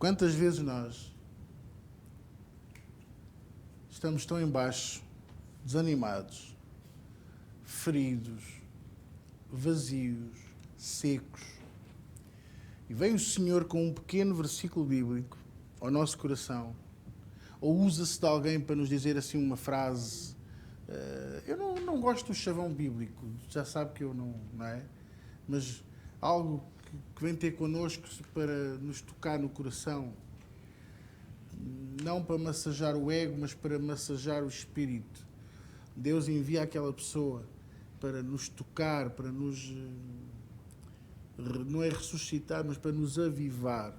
Quantas vezes nós estamos tão em baixo, desanimados, feridos, vazios, secos, e vem o Senhor com um pequeno versículo bíblico ao nosso coração, ou usa-se de alguém para nos dizer assim uma frase. Eu não gosto do chavão bíblico, já sabe que eu não é? Mas algo que vem ter connosco para nos tocar no coração, não para massajar o ego, mas para massajar o espírito. Deus envia aquela pessoa para nos tocar, para nos, não é ressuscitar, mas para nos avivar.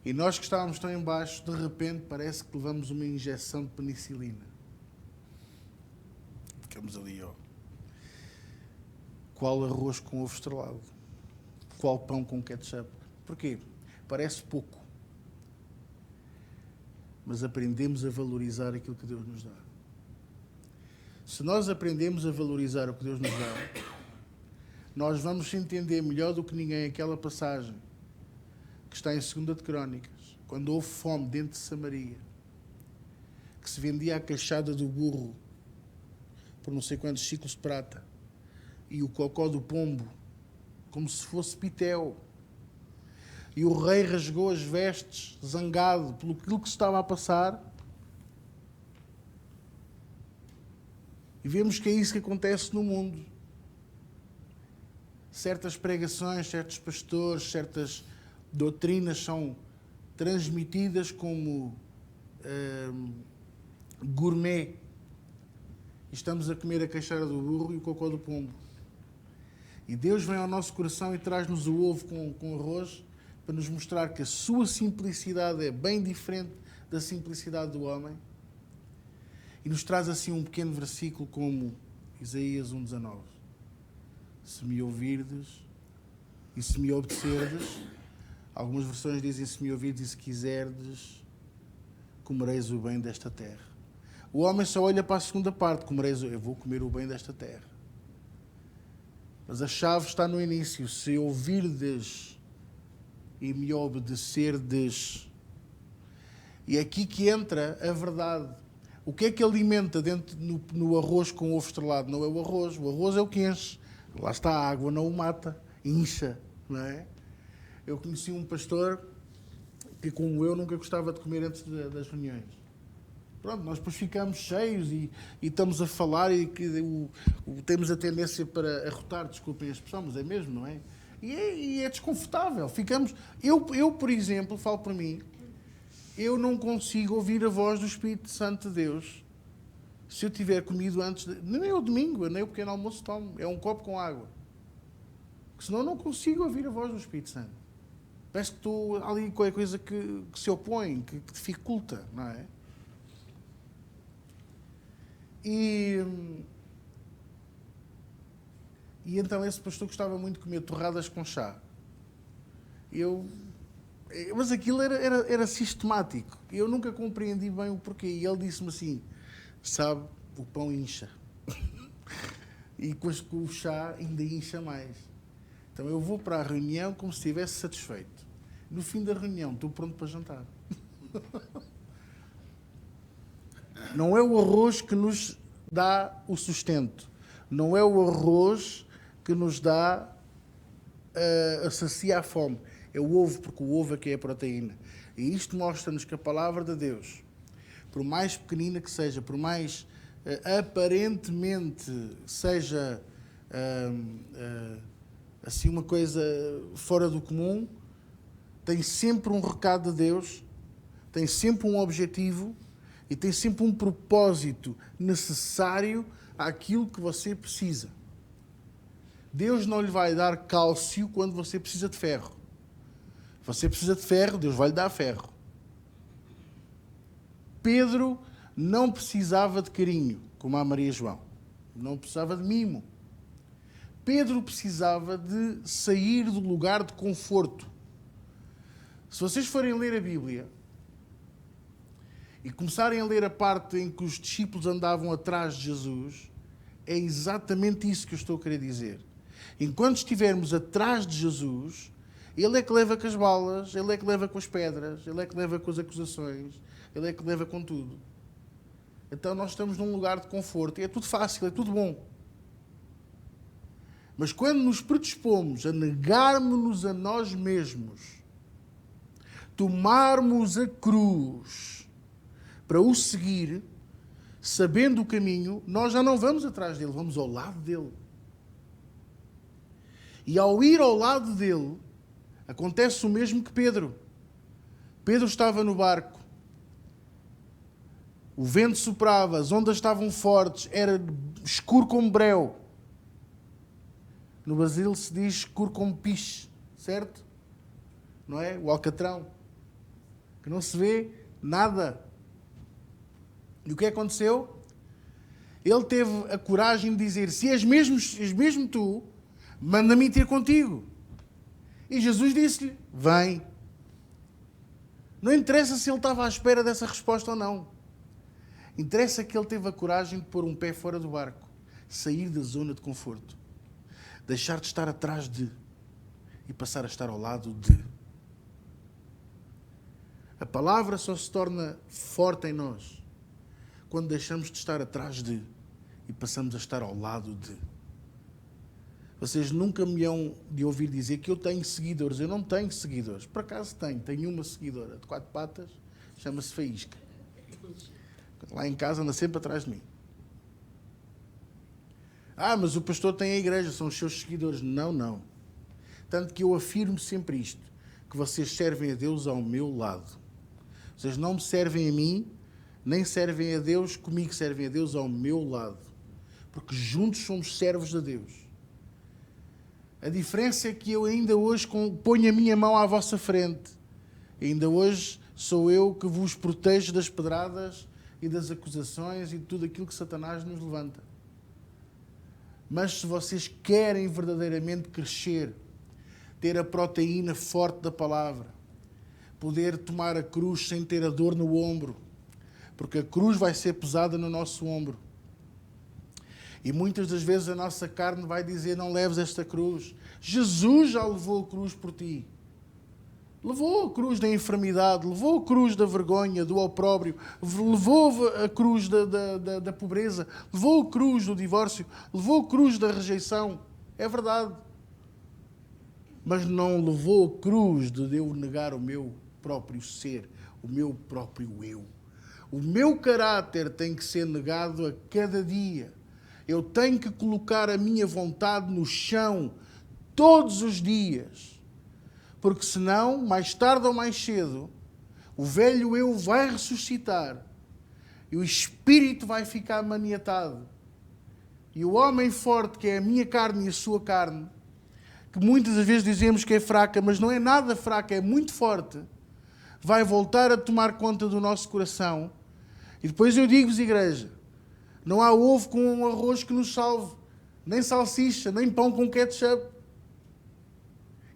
E nós que estávamos tão em baixo, de repente parece que levamos uma injeção de penicilina. Ficamos ali, ó. Qual arroz com ovo estrelado? Qual pão com ketchup? Porquê? Parece pouco. Mas aprendemos a valorizar aquilo que Deus nos dá. Se nós aprendemos a valorizar o que Deus nos dá, nós vamos entender melhor do que ninguém aquela passagem que está em 2 de Crónicas, quando houve fome dentro de Samaria, que se vendia a cachada do burro por não sei quantos ciclos de prata e o cocó do pombo como se fosse pitel. E o rei rasgou as vestes, zangado pelo aquilo que se estava a passar. E vemos que é isso que acontece no mundo. Certas pregações, certos pastores, certas doutrinas são transmitidas como gourmet. E estamos a comer a queixara do burro e o cocó do pombo. E Deus vem ao nosso coração e traz-nos o ovo com arroz para nos mostrar que a sua simplicidade é bem diferente da simplicidade do homem. E nos traz assim um pequeno versículo como Isaías 1,19. Se me ouvirdes e se me obedecerdes, algumas versões dizem se me ouvirdes e se quiserdes, comereis o bem desta terra. O homem só olha para a segunda parte, eu vou comer o bem desta terra. Mas a chave está no início. Se ouvirdes e me obedecerdes. E é aqui que entra a verdade. O que é que alimenta dentro no arroz com ovo estrelado? Não é o arroz é o que enche. Lá está a água, não o mata, incha, não é? Eu conheci um pastor que, como eu, nunca gostava de comer antes das reuniões. Pronto, nós depois ficamos cheios e estamos a falar e temos a tendência para arrotar, desculpem a expressão, mas é mesmo, não é? E é desconfortável. Eu, por exemplo, falo por mim, eu não consigo ouvir a voz do Espírito Santo de Deus se eu tiver comido antes, nem é o domingo, nem o pequeno almoço tomo, é um copo com água. Porque senão eu não consigo ouvir a voz do Espírito Santo. Parece que estou ali com a coisa que se opõe, que dificulta, não é? E então esse pastor gostava muito de comer torradas com chá. Mas aquilo era sistemático. Eu nunca compreendi bem o porquê. E ele disse-me assim, sabe, o pão incha. E com o chá ainda incha mais. Então eu vou para a reunião como se estivesse satisfeito. No fim da reunião estou pronto para jantar. Não é o arroz que nos dá o sustento. Não é o arroz que nos dá a saciar a fome. É o ovo, porque o ovo é que é a proteína. E isto mostra-nos que a palavra de Deus, por mais pequenina que seja, por mais aparentemente seja assim uma coisa fora do comum, tem sempre um recado de Deus, tem sempre um objetivo e tem sempre um propósito necessário àquilo que você precisa. Deus não lhe vai dar cálcio quando você precisa de ferro. Você precisa de ferro, Deus vai lhe dar ferro. Pedro não precisava de carinho, como a Maria João. Não precisava de mimo. Pedro precisava de sair do lugar de conforto. Se vocês forem ler a Bíblia e começarem a ler a parte em que os discípulos andavam atrás de Jesus, é exatamente isso que eu estou a querer dizer. Enquanto estivermos atrás de Jesus, Ele é que leva com as balas, ele é que leva com as pedras, ele é que leva com as acusações, ele é que leva com tudo. Então nós estamos num lugar de conforto e é tudo fácil, é tudo bom. Mas quando nos predispomos a negarmos-nos a nós mesmos, tomarmos a cruz para o seguir, sabendo o caminho, nós já não vamos atrás dele, vamos ao lado dele. E ao ir ao lado dele, acontece o mesmo que Pedro. Pedro estava no barco, o vento soprava, as ondas estavam fortes, era escuro como breu. No Brasil se diz escuro como piche, certo? Não é? O alcatrão. Que não se vê nada. E o que aconteceu? Ele teve a coragem de dizer, se és mesmo tu, manda-me ter contigo. E Jesus disse-lhe, vem. Não interessa se ele estava à espera dessa resposta ou não. Interessa que ele teve a coragem de pôr um pé fora do barco, sair da zona de conforto, deixar de estar atrás de e passar a estar ao lado de. A palavra só se torna forte em nós quando deixamos de estar atrás de e passamos a estar ao lado de. Vocês nunca me hão de ouvir dizer que eu tenho seguidores. Eu não tenho seguidores. Por acaso tenho uma seguidora de 4 patas, chama-se Faísca. Lá em casa anda sempre atrás de mim. Mas o pastor tem a igreja, são os seus seguidores. Não. Tanto que eu afirmo sempre isto, que vocês servem a Deus ao meu lado. Vocês não me servem a mim, nem servem a Deus comigo, servem a Deus ao meu lado. Porque juntos somos servos de Deus. A diferença é que eu ainda hoje ponho a minha mão à vossa frente. Ainda hoje sou eu que vos protejo das pedradas e das acusações e de tudo aquilo que Satanás nos levanta. Mas se vocês querem verdadeiramente crescer, ter a proteína forte da palavra, poder tomar a cruz sem ter a dor no ombro, porque a cruz vai ser pesada no nosso ombro. E muitas das vezes a nossa carne vai dizer, não leves esta cruz. Jesus já levou a cruz por ti. Levou a cruz da enfermidade, levou a cruz da vergonha, do opróbrio, levou a cruz da pobreza, levou a cruz do divórcio, levou a cruz da rejeição. É verdade. Mas não levou a cruz de eu negar o meu próprio ser, o meu próprio eu. O meu caráter tem que ser negado a cada dia. Eu tenho que colocar a minha vontade no chão todos os dias. Porque senão, mais tarde ou mais cedo, o velho eu vai ressuscitar e o espírito vai ficar maniatado. E o homem forte, que é a minha carne e a sua carne, que muitas das vezes dizemos que é fraca, mas não é nada fraca, é muito forte, vai voltar a tomar conta do nosso coração. E depois eu digo-vos, igreja, não há ovo com um arroz que nos salve, nem salsicha, nem pão com ketchup.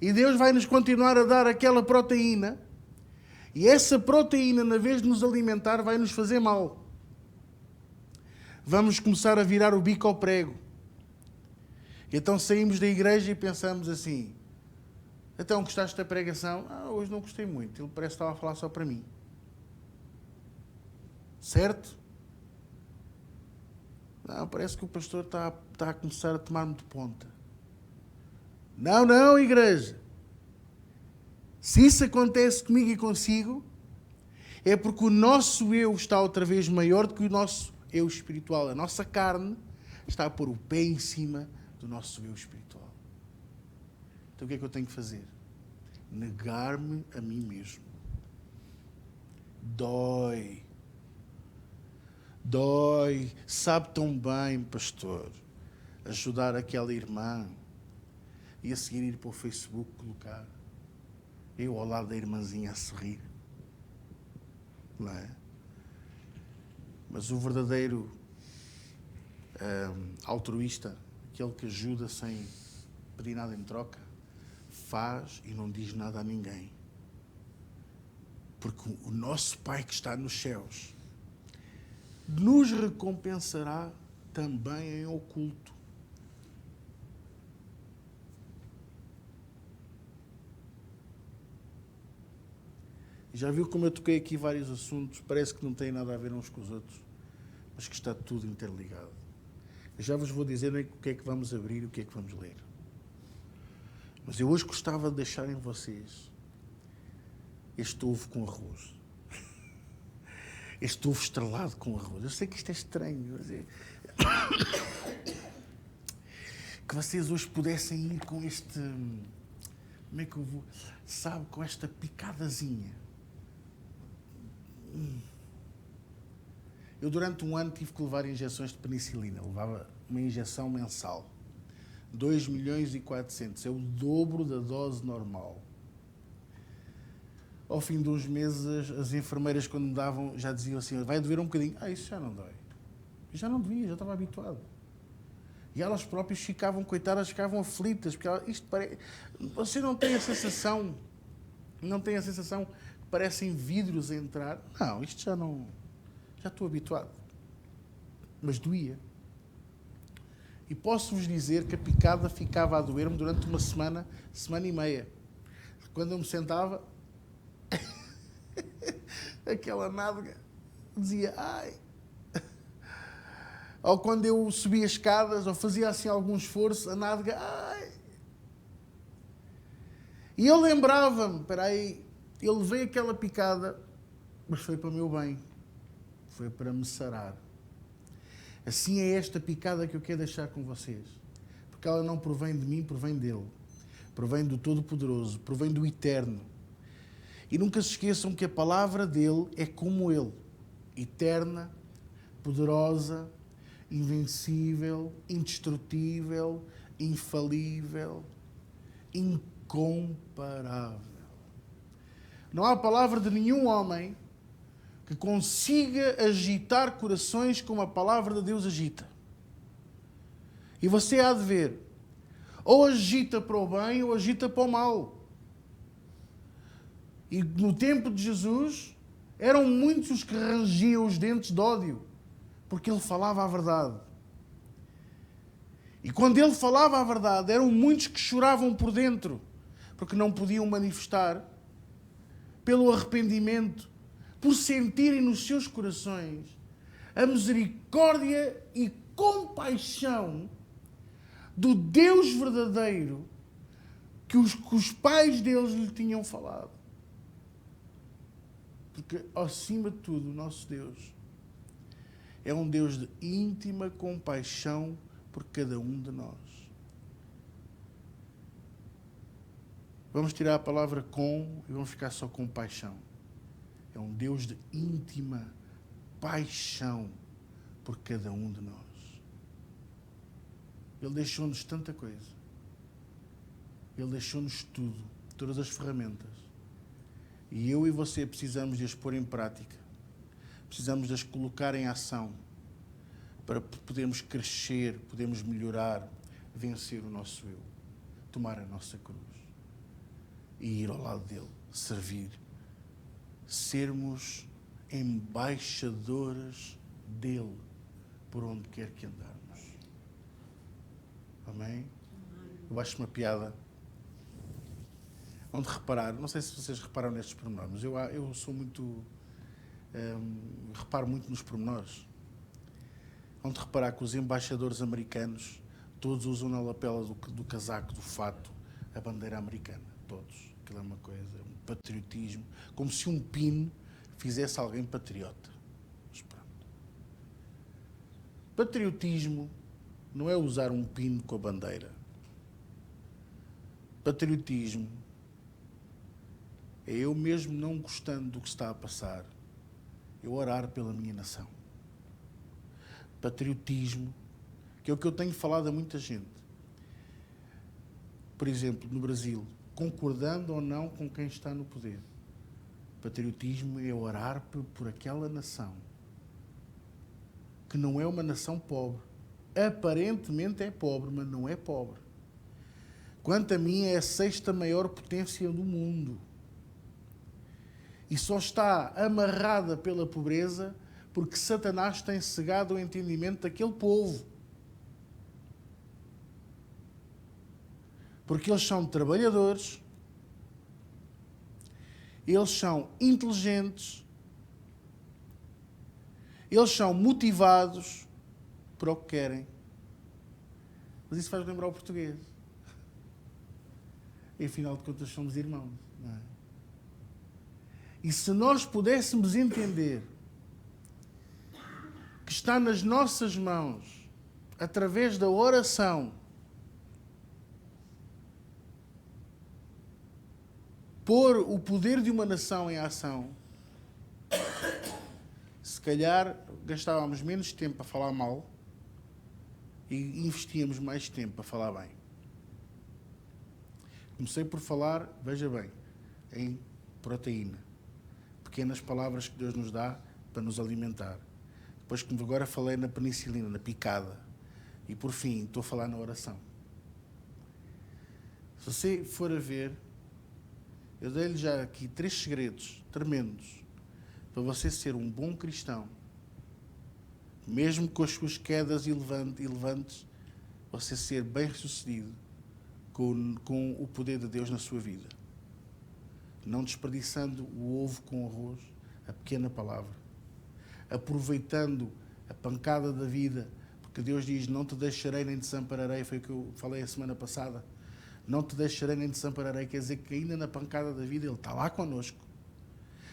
E Deus vai nos continuar a dar aquela proteína, e essa proteína, na vez de nos alimentar, vai nos fazer mal. Vamos começar a virar o bico ao prego. Então saímos da igreja e pensamos assim, então gostaste da pregação? Hoje não gostei muito, ele parece que estava a falar só para mim. Certo? Não, parece que o pastor está a começar a tomar-me de ponta. Não, igreja. Se isso acontece comigo e consigo, é porque o nosso eu está outra vez maior do que o nosso eu espiritual. A nossa carne está a pôr o pé em cima do nosso eu espiritual. Então o que é que eu tenho que fazer? Negar-me a mim mesmo. Dói. Sabe tão bem, pastor, ajudar aquela irmã e a seguir ir para o Facebook colocar eu ao lado da irmãzinha a sorrir. Não é? Mas o verdadeiro altruísta, aquele que ajuda sem pedir nada em troca, faz e não diz nada a ninguém. Porque o nosso Pai que está nos céus nos recompensará também em oculto. Já viu como eu toquei aqui vários assuntos, parece que não têm nada a ver uns com os outros, mas que está tudo interligado. Eu já vos vou dizer o que é que vamos abrir e o que é que vamos ler. Mas eu hoje gostava de deixar em vocês este ovo com arroz. Este ovo estrelado com arroz. Eu sei que isto é estranho, mas é... que vocês hoje pudessem ir com este... Como é que eu vou... Sabe, com esta picadazinha. Eu durante um ano tive que levar injeções de penicilina. Levava uma injeção mensal. 2.400.000. É o dobro da dose normal. Ao fim de uns meses, as enfermeiras, quando me davam, já diziam assim, vai doer um bocadinho. Isso já não dói. Eu já não doía, já estava habituado. E elas próprias ficavam, coitadas, ficavam aflitas, porque isto parece... Você não tem a sensação, que parecem vidros a entrar? Não, isto já não... Já estou habituado. Mas doía. E posso-vos dizer que a picada ficava a doer-me durante uma semana, semana e meia. Quando eu me sentava, aquela nádega dizia, ai... Ou quando eu subia escadas, ou fazia assim algum esforço, a nádega, ai... E eu lembrava-me, espera aí, eu levei aquela picada, mas foi para o meu bem. Foi para me sarar. Assim é esta picada que eu quero deixar com vocês. Porque ela não provém de mim, provém dele. Provém do Todo-Poderoso, provém do Eterno. E nunca se esqueçam que a palavra dele é como ele. Eterna, poderosa, invencível, indestrutível, infalível, incomparável. Não há palavra de nenhum homem que consiga agitar corações como a palavra de Deus agita. E você há de ver, ou agita para o bem ou agita para o mal. E no tempo de Jesus, eram muitos os que rangiam os dentes de ódio, porque ele falava a verdade. E quando ele falava a verdade, eram muitos que choravam por dentro, porque não podiam manifestar pelo arrependimento, por sentirem nos seus corações a misericórdia e compaixão do Deus verdadeiro que os pais deles lhe tinham falado. Porque, acima de tudo, o nosso Deus é um Deus de íntima compaixão por cada um de nós. Vamos tirar a palavra com e vamos ficar só com paixão. É um Deus de íntima paixão por cada um de nós. Ele deixou-nos tanta coisa. Ele deixou-nos tudo, todas as ferramentas. E eu e você precisamos de as pôr em prática. Precisamos de as colocar em ação para podermos crescer, podermos melhorar, vencer o nosso eu, tomar a nossa cruz e ir ao lado dele, servir. Sermos embaixadores dele por onde quer que andarmos. Amém? Eu acho uma piada. Onde reparar, não sei se vocês reparam nestes pormenores, mas eu sou muito... reparo muito nos pormenores. Onde reparar que os embaixadores americanos todos usam na lapela do casaco, do fato, a bandeira americana. Todos. Aquilo é uma coisa, um patriotismo. Como se um pino fizesse alguém patriota. Mas pronto. Patriotismo não é usar um pino com a bandeira. Patriotismo é eu mesmo não gostando do que está a passar, eu orar pela minha nação. Patriotismo, que é o que eu tenho falado a muita gente. Por exemplo, no Brasil, concordando ou não com quem está no poder. Patriotismo é orar por aquela nação, que não é uma nação pobre. Aparentemente é pobre, mas não é pobre. Quanto a mim, é a 6ª maior potência do mundo. E só está amarrada pela pobreza porque Satanás tem cegado o entendimento daquele povo. Porque eles são trabalhadores eles são inteligentes, eles são motivados para o que querem. Mas isso faz lembrar o português. E afinal de contas somos irmãos, não é? E se nós pudéssemos entender que está nas nossas mãos, através da oração, pôr o poder de uma nação em ação, se calhar gastávamos menos tempo a falar mal e investíamos mais tempo a falar bem. Comecei por falar, veja bem, em proteína. Pequenas palavras que Deus nos dá para nos alimentar. Depois, como agora falei na penicilina, na picada. E por fim, estou a falar na oração. Se você for a ver, eu dei-lhe já aqui 3 segredos tremendos para você ser um bom cristão. Mesmo com as suas quedas e levantes, você ser bem-sucedido com o poder de Deus na sua vida. Não desperdiçando o ovo com arroz, a pequena palavra. Aproveitando a pancada da vida, porque Deus diz, não te deixarei nem te desampararei, foi o que eu falei a semana passada. Não te deixarei nem te desampararei, quer dizer que ainda na pancada da vida Ele está lá connosco.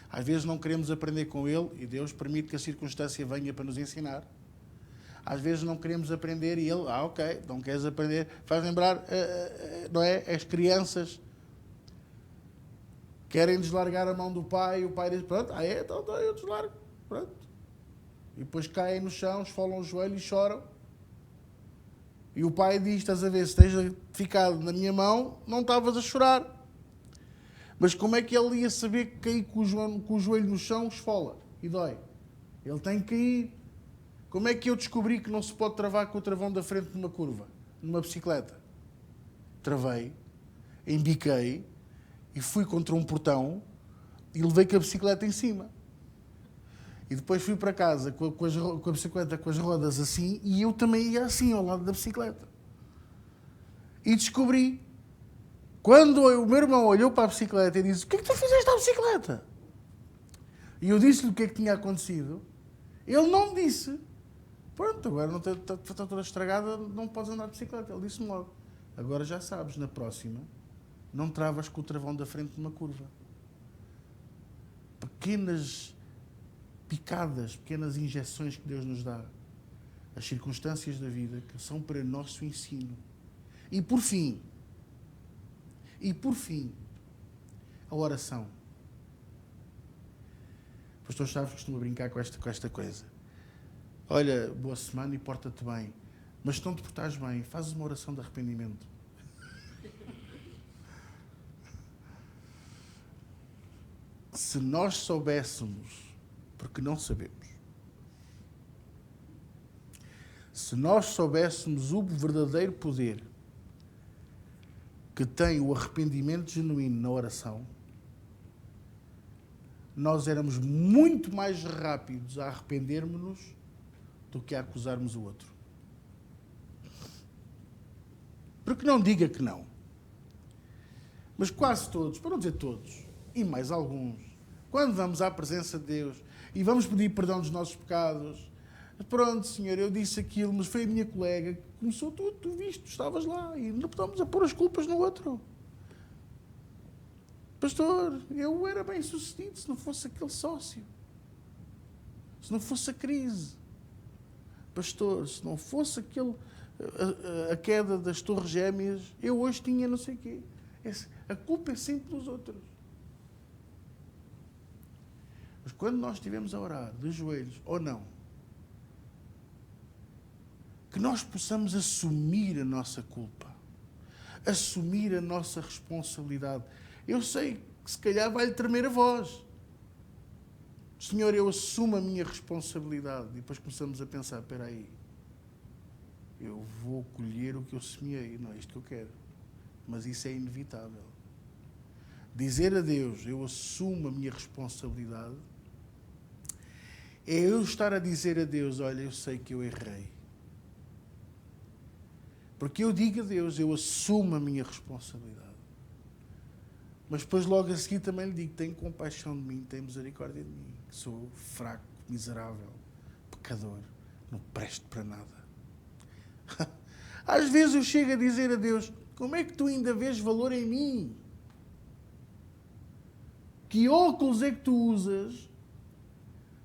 Às vezes não queremos aprender com Ele e Deus permite que a circunstância venha para nos ensinar. Às vezes não queremos aprender e Ele, ok, não queres aprender. Faz lembrar, não é? As crianças querem deslargar a mão do pai e o pai diz, pronto, então eu deslargo, pronto. E depois caem no chão, esfolam o joelho e choram. E o pai diz, estás a ver, se tens ficado na minha mão, não estavas a chorar. Mas como é que ele ia saber que cair com o joelho no chão esfola e dói? Ele tem que cair. Como é que eu descobri que não se pode travar com o travão da frente numa curva, numa bicicleta? Travei, embiquei e fui contra um portão e levei com a bicicleta em cima. E depois fui para casa com a bicicleta com as rodas assim e eu também ia assim ao lado da bicicleta. E descobri. Quando o meu irmão olhou para a bicicleta e disse, o que é que tu fizeste à bicicleta? E eu disse-lhe o que é que tinha acontecido. Ele não me disse. Pronto, agora não está toda estragada, não podes andar de bicicleta. Ele disse-me logo. Agora já sabes, na próxima, não travas com o travão da frente numa curva. Pequenas picadas, pequenas injeções que Deus nos dá. As circunstâncias da vida que são para nosso ensino. E por fim, a oração. O pastor Chaves costuma brincar com esta coisa. Olha, boa semana e porta-te bem. Mas se não te portares bem, fazes uma oração de arrependimento. Se nós soubéssemos, porque não sabemos, se nós soubéssemos o verdadeiro poder que tem o arrependimento genuíno na oração, nós éramos muito mais rápidos a arrependermos-nos do que a acusarmos o outro. Porque não diga que não. Mas quase todos, para não dizer todos, e mais alguns, quando vamos à presença de Deus e vamos pedir perdão dos nossos pecados, pronto, Senhor, eu disse aquilo, mas foi a minha colega que começou tudo, tu viste, tu estavas lá, e não estamos a pôr as culpas no outro. Pastor, eu era bem sucedido se não fosse aquele sócio, se não fosse a crise. Pastor, se não fosse a queda das torres gêmeas, eu hoje tinha não sei o quê. A culpa é sempre dos outros. Mas quando nós estivermos a orar de joelhos, ou não, que nós possamos assumir a nossa culpa, assumir a nossa responsabilidade. Eu sei que se calhar vai-lhe tremer a voz. Senhor, eu assumo a minha responsabilidade. E depois começamos a pensar, espera aí, eu vou colher o que eu semeei, não é isto que eu quero. Mas isso é inevitável. Dizer a Deus, eu assumo a minha responsabilidade, é eu estar a dizer a Deus, olha, eu sei que eu errei. Porque eu digo a Deus, eu assumo a minha responsabilidade. Mas depois logo a seguir também lhe digo, tem compaixão de mim, tem misericórdia de mim, que sou fraco, miserável, pecador, não presto para nada. Às vezes eu chego a dizer a Deus, como é que tu ainda vês valor em mim? Que óculos é que tu usas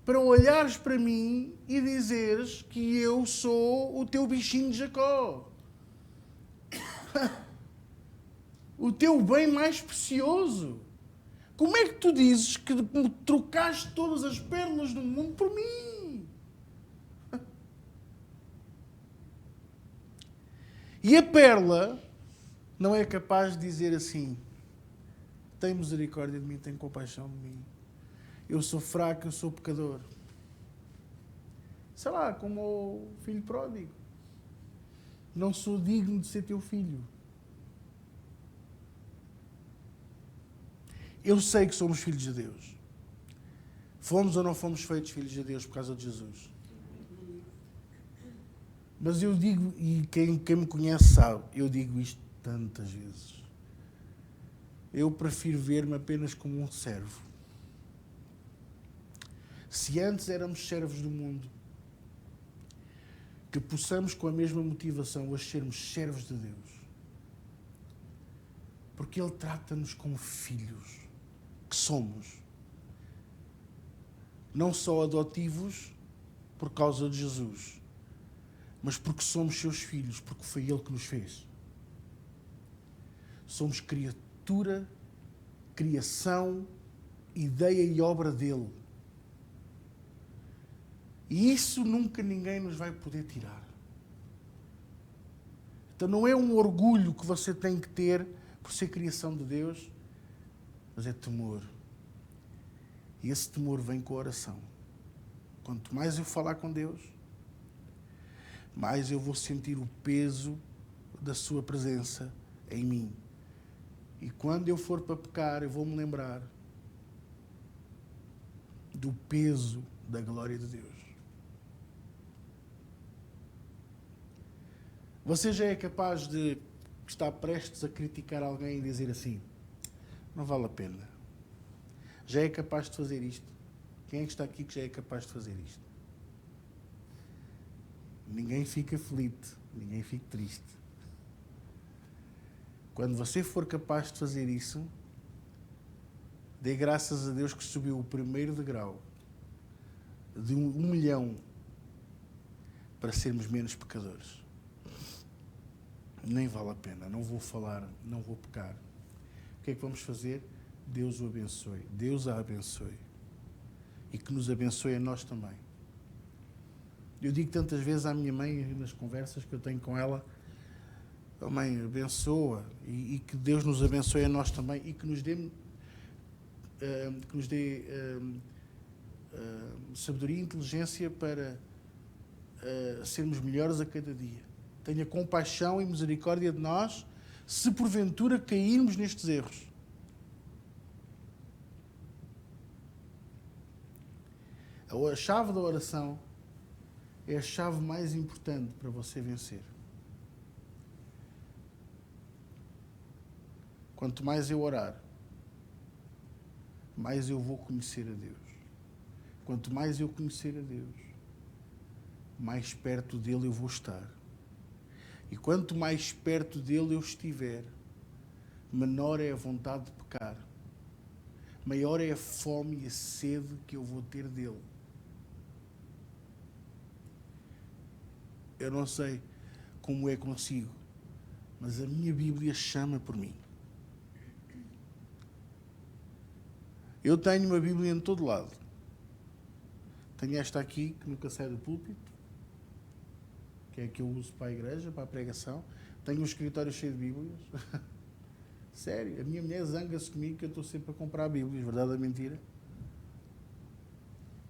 para olhares para mim e dizeres que eu sou o teu bichinho de Jacó? O teu bem mais precioso. Como é que tu dizes que trocaste todas as pérolas do mundo por mim? E a pérola não é capaz de dizer assim, tem misericórdia de mim, tem compaixão de mim. Eu sou fraco, eu sou pecador. Sei lá, como o filho pródigo. Não sou digno de ser teu filho. Eu sei que somos filhos de Deus. Fomos ou não fomos feitos filhos de Deus por causa de Jesus? Mas eu digo, e quem me conhece sabe, eu digo isto tantas vezes. Eu prefiro ver-me apenas como um servo. Se antes éramos servos do mundo, que possamos com a mesma motivação hoje sermos servos de Deus. Porque Ele trata-nos como filhos que somos. Não só adotivos por causa de Jesus, mas porque somos seus filhos, porque foi Ele que nos fez. Somos criatura, criação, ideia e obra dEle. E isso nunca ninguém nos vai poder tirar. Então não é um orgulho que você tem que ter por ser criação de Deus, mas é temor. E esse temor vem com a oração. Quanto mais eu falar com Deus, mais eu vou sentir o peso da sua presença em mim. E quando eu for para pecar, eu vou me lembrar do peso da glória de Deus. Você já é capaz de estar prestes a criticar alguém e dizer assim, não vale a pena. Já é capaz de fazer isto? Quem é que está aqui que já é capaz de fazer isto? Ninguém fica aflito, ninguém fica triste. Quando você for capaz de fazer isso, dê graças a Deus que subiu o primeiro degrau de 1 milhão para sermos menos pecadores. Nem vale a pena, não vou falar, não vou pecar. O que é que vamos fazer? Deus o abençoe, Deus a abençoe. E que nos abençoe a nós também. Eu digo tantas vezes à minha mãe, nas conversas que eu tenho com ela, oh mãe, abençoa, e que Deus nos abençoe a nós também, e que nos dê, sabedoria e inteligência para sermos melhores a cada dia. Tenha compaixão e misericórdia de nós, se porventura cairmos nestes erros. A chave da oração é a chave mais importante para você vencer. Quanto mais eu orar, mais eu vou conhecer a Deus. Quanto mais eu conhecer a Deus, mais perto dele eu vou estar. E quanto mais perto dele eu estiver, menor é a vontade de pecar. Maior é a fome e a sede que eu vou ter dele. Eu não sei como é consigo, mas a minha Bíblia chama por mim. Eu tenho uma Bíblia em todo lado. Tenho esta aqui, que nunca sai do púlpito, que é a que eu uso para a igreja, para a pregação. Tenho um escritório cheio de Bíblias. Sério, a minha mulher zanga-se comigo que eu estou sempre a comprar Bíblias, verdade ou mentira?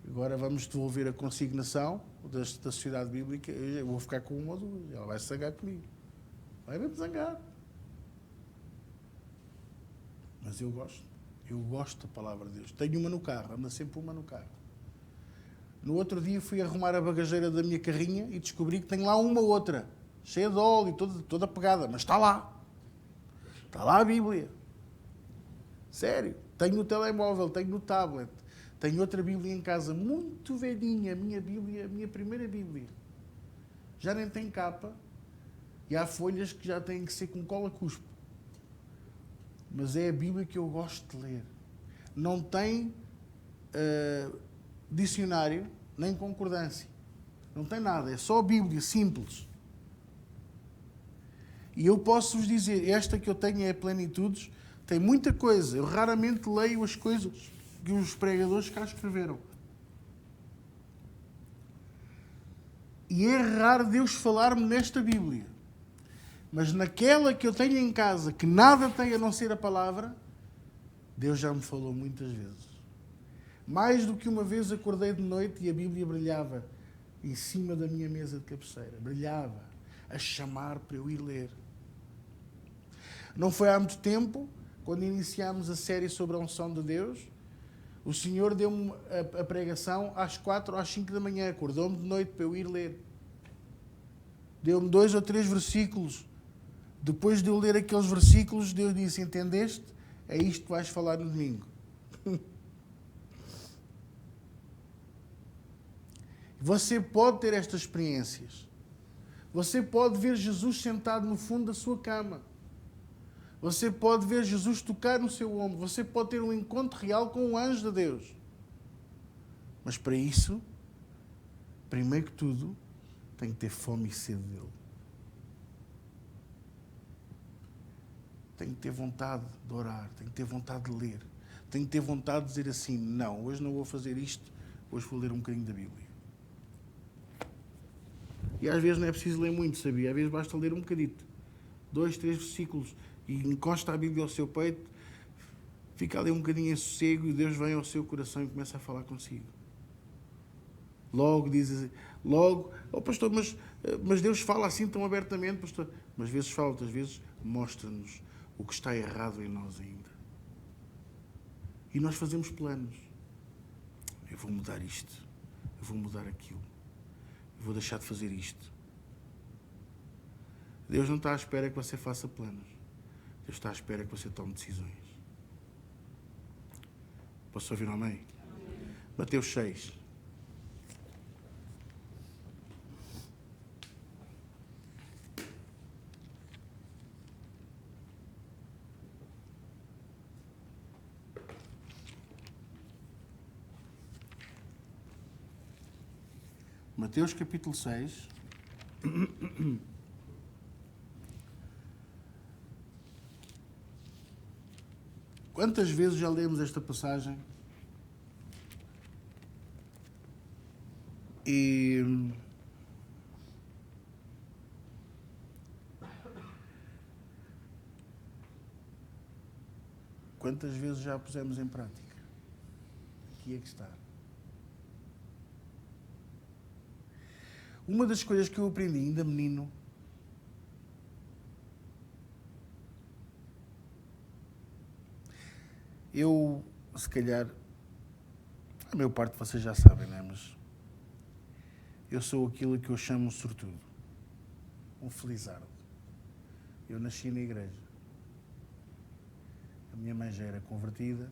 Agora vamos devolver a consignação da Sociedade Bíblica, eu vou ficar com uma ou duas, ela vai se zangar comigo. Vai me zangar. Mas eu gosto da palavra de Deus. Tenho uma no carro, anda sempre uma no carro. No outro dia fui arrumar a bagageira da minha carrinha e descobri que tenho lá uma outra, cheia de óleo, toda pegada, mas está lá. Está lá a Bíblia. Sério. Tenho no telemóvel, tenho no tablet. Tenho outra Bíblia em casa, muito velhinha, a minha Bíblia, a minha primeira Bíblia. Já nem tem capa e há folhas que já têm que ser com cola cuspo. Mas é a Bíblia que eu gosto de ler. Não tem dicionário nem concordância. Não tem nada, é só a Bíblia, simples. E eu posso vos dizer, esta que eu tenho é a Plenitudes, tem muita coisa. Eu raramente leio as coisas que os pregadores cá escreveram. E é raro Deus falar-me nesta Bíblia. Mas naquela que eu tenho em casa, que nada tem a não ser a palavra, Deus já me falou muitas vezes. Mais do que uma vez acordei de noite e a Bíblia brilhava em cima da minha mesa de cabeceira. Brilhava, a chamar para eu ir ler. Não foi há muito tempo, quando iniciámos a série sobre a unção de Deus, o Senhor deu-me a pregação às 4 ou às 5 da manhã. Acordou-me de noite para eu ir ler. Deu-me 2 ou 3 versículos. Depois de eu ler aqueles versículos, Deus disse, entendeste? É isto que vais falar no domingo. Você pode ter estas experiências. Você pode ver Jesus sentado no fundo da sua cama. Você pode ver Jesus tocar no seu ombro. Você pode ter um encontro real com o anjo de Deus. Mas para isso, primeiro que tudo, tem que ter fome e sede dele. Tem que ter vontade de orar. Tem que ter vontade de ler. Tem que ter vontade de dizer assim, não, hoje não vou fazer isto, hoje vou ler um bocadinho da Bíblia. E às vezes não é preciso ler muito, sabia? Às vezes basta ler um bocadito. 2, 3 versículos. E encosta a Bíblia ao seu peito, fica ali um bocadinho em sossego e Deus vem ao seu coração e começa a falar consigo. Logo diz, oh pastor, mas Deus fala assim tão abertamente, pastor. Mas às vezes fala, outras vezes mostra-nos o que está errado em nós ainda. E nós fazemos planos. Eu vou mudar isto, eu vou mudar aquilo, eu vou deixar de fazer isto. Deus não está à espera que você faça planos. Deus está à espera que você tome decisões. Posso ouvir um amém? Amém. Mateus 6. Mateus capítulo 6. Quantas vezes já lemos esta passagem? E quantas vezes já a pusemos em prática? Aqui é que está. Uma das coisas que eu aprendi ainda menino eu, se calhar, a maior parte de vocês já sabem, não é? Mas eu sou aquilo que eu chamo sortudo. Um felizardo. Eu nasci na igreja. A minha mãe já era convertida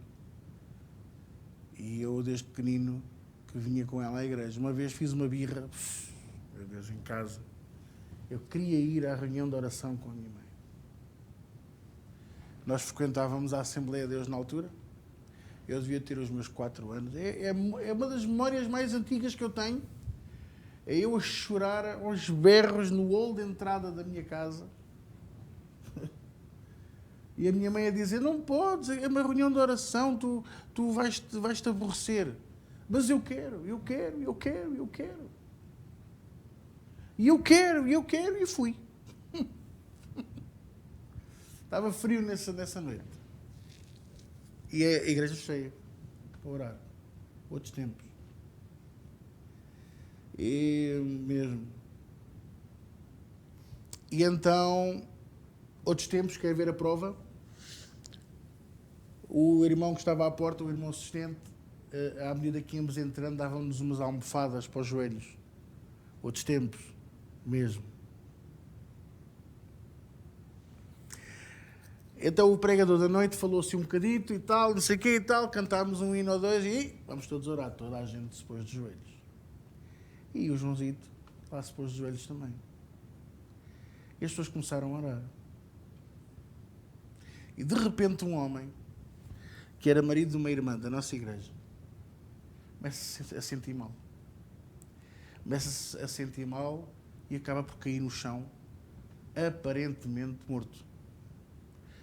e eu, desde pequenino, que vinha com ela à igreja. Uma vez fiz uma birra, meu Deus, em casa. Eu queria ir à reunião de oração com a minha mãe. Nós frequentávamos a Assembleia de Deus na altura. Eu devia ter os meus 4 anos. É uma das memórias mais antigas que eu tenho. É eu a chorar aos berros no hall de entrada da minha casa. E a minha mãe a dizer, não podes, é uma reunião de oração, tu vais-te aborrecer. Mas eu quero. E eu quero, e fui. Estava frio nessa noite. E a igreja cheia, para orar. Outros tempos. E mesmo. E então, outros tempos, quer ver a prova? O irmão que estava à porta, o irmão assistente, à medida que íamos entrando, davam-nos umas almofadas para os joelhos. Outros tempos, mesmo. Então o pregador da noite falou-se um bocadito e tal, não sei o quê e tal, cantámos um hino ou dois e vamos todos orar. Toda a gente se pôs de joelhos. E o Joãozito lá se pôs de joelhos também. E as pessoas começaram a orar. E de repente um homem, que era marido de uma irmã da nossa igreja, começa a sentir mal. Começa a sentir mal e acaba por cair no chão, aparentemente morto.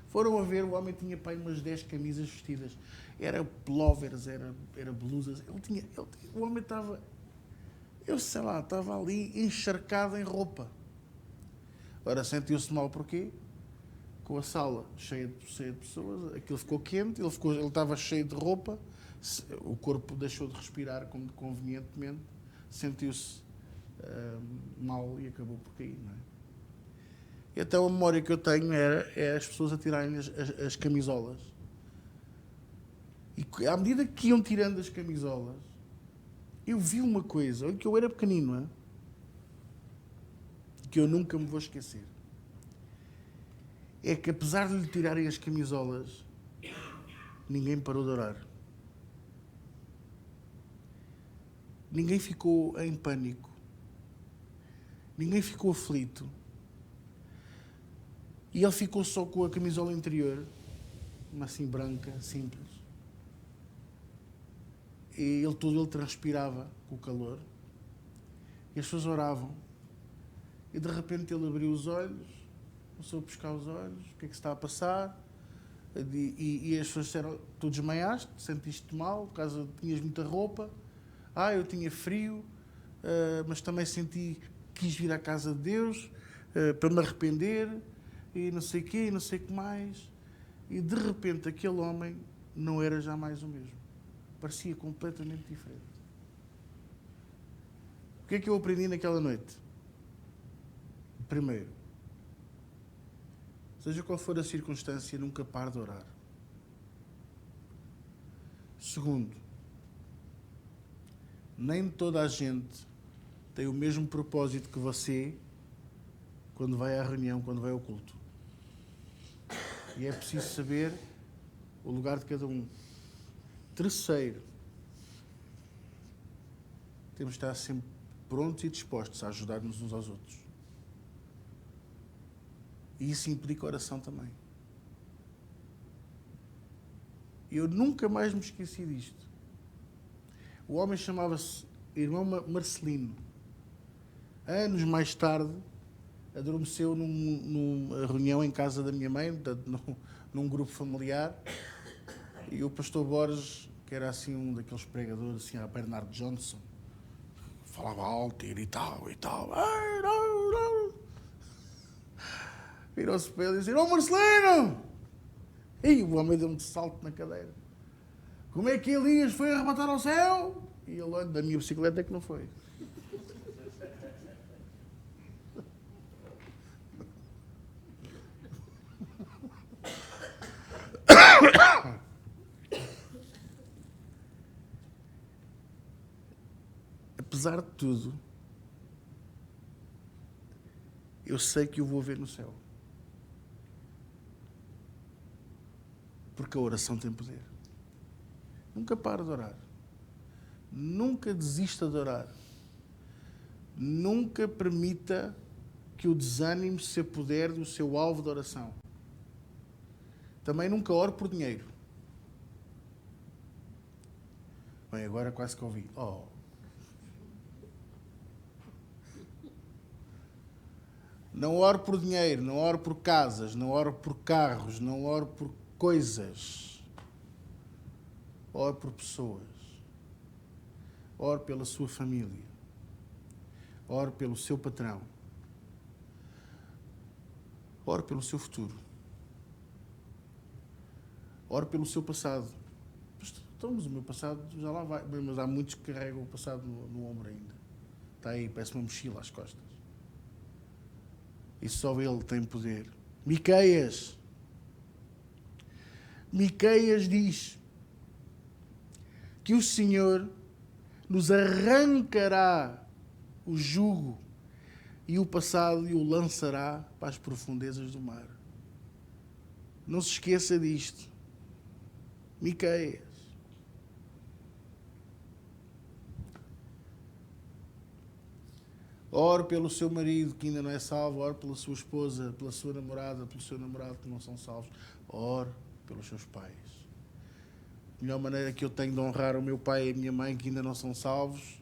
Foram a ver, o homem tinha pai umas 10 camisas vestidas. Era pullovers, era blusas. O homem estava, eu sei lá, estava ali encharcado em roupa. Ora, sentiu-se mal porquê? Com a sala cheia de pessoas, aquilo ficou quente, ele estava cheio de roupa, o corpo deixou de respirar convenientemente, sentiu-se mal e acabou por cair, não é? E então a memória que eu tenho é as pessoas a tirarem as camisolas. E à medida que iam tirando as camisolas, eu vi uma coisa, que eu era pequenino, não é? Que eu nunca me vou esquecer. É que apesar de lhe tirarem as camisolas, ninguém parou de orar. Ninguém ficou em pânico. Ninguém ficou aflito. E ele ficou só com a camisola interior, uma assim branca, simples. E ele transpirava com o calor. E as pessoas oravam. E de repente ele abriu os olhos, começou a pescar os olhos, o que é que se está a passar? E as pessoas disseram, tu desmaiaste, sentiste mal, por causa tinhas muita roupa. Eu tinha frio, mas também quis vir à casa de Deus para me arrepender, e não sei o quê, e não sei o que mais. E de repente aquele homem não era já mais o mesmo. Parecia completamente diferente. O que é que eu aprendi naquela noite? Primeiro, seja qual for a circunstância, nunca pare de orar. Segundo, nem toda a gente tem o mesmo propósito que você quando vai à reunião, quando vai ao culto. E é preciso saber o lugar de cada um. Terceiro, temos de estar sempre prontos e dispostos a ajudar-nos uns aos outros. E isso implica oração também. Eu nunca mais me esqueci disto. O homem chamava-se irmão Marcelino. Anos mais tarde, adormeceu numa reunião em casa da minha mãe, num grupo familiar, e o pastor Borges, que era assim um daqueles pregadores, assim, a Bernard Johnson, falava alto e tal. Virou-se para ele e disse, irmão Marcelino! E o homem deu-me de salto na cadeira. Como é que Elias foi arrebatar ao céu? E ele, olha, da minha bicicleta é que não foi. Apesar de tudo, eu sei que o vou ver no céu. Porque a oração tem poder. Nunca pare de orar. Nunca desista de orar. Nunca permita que o desânimo se apodere do seu alvo de oração. Também nunca ore por dinheiro. Bem, agora quase que ouvi. Não ore por dinheiro, não ore por casas, não ore por carros, não ore por coisas. Ore por pessoas. Ore pela sua família. Ore pelo seu patrão. Ore pelo seu futuro. Ore pelo seu passado. Então, mas o meu passado já lá vai. Mas há muitos que carregam o passado no ombro ainda. Está aí, parece uma mochila às costas. E só Ele tem poder. Miqueias diz que o Senhor nos arrancará o jugo e o passado e o lançará para as profundezas do mar. Não se esqueça disto. Miqueias. Ore pelo seu marido que ainda não é salvo, ore pela sua esposa, pela sua namorada, pelo seu namorado que não são salvos. Ore pelos seus pais. A melhor maneira que eu tenho de honrar o meu pai e a minha mãe que ainda não são salvos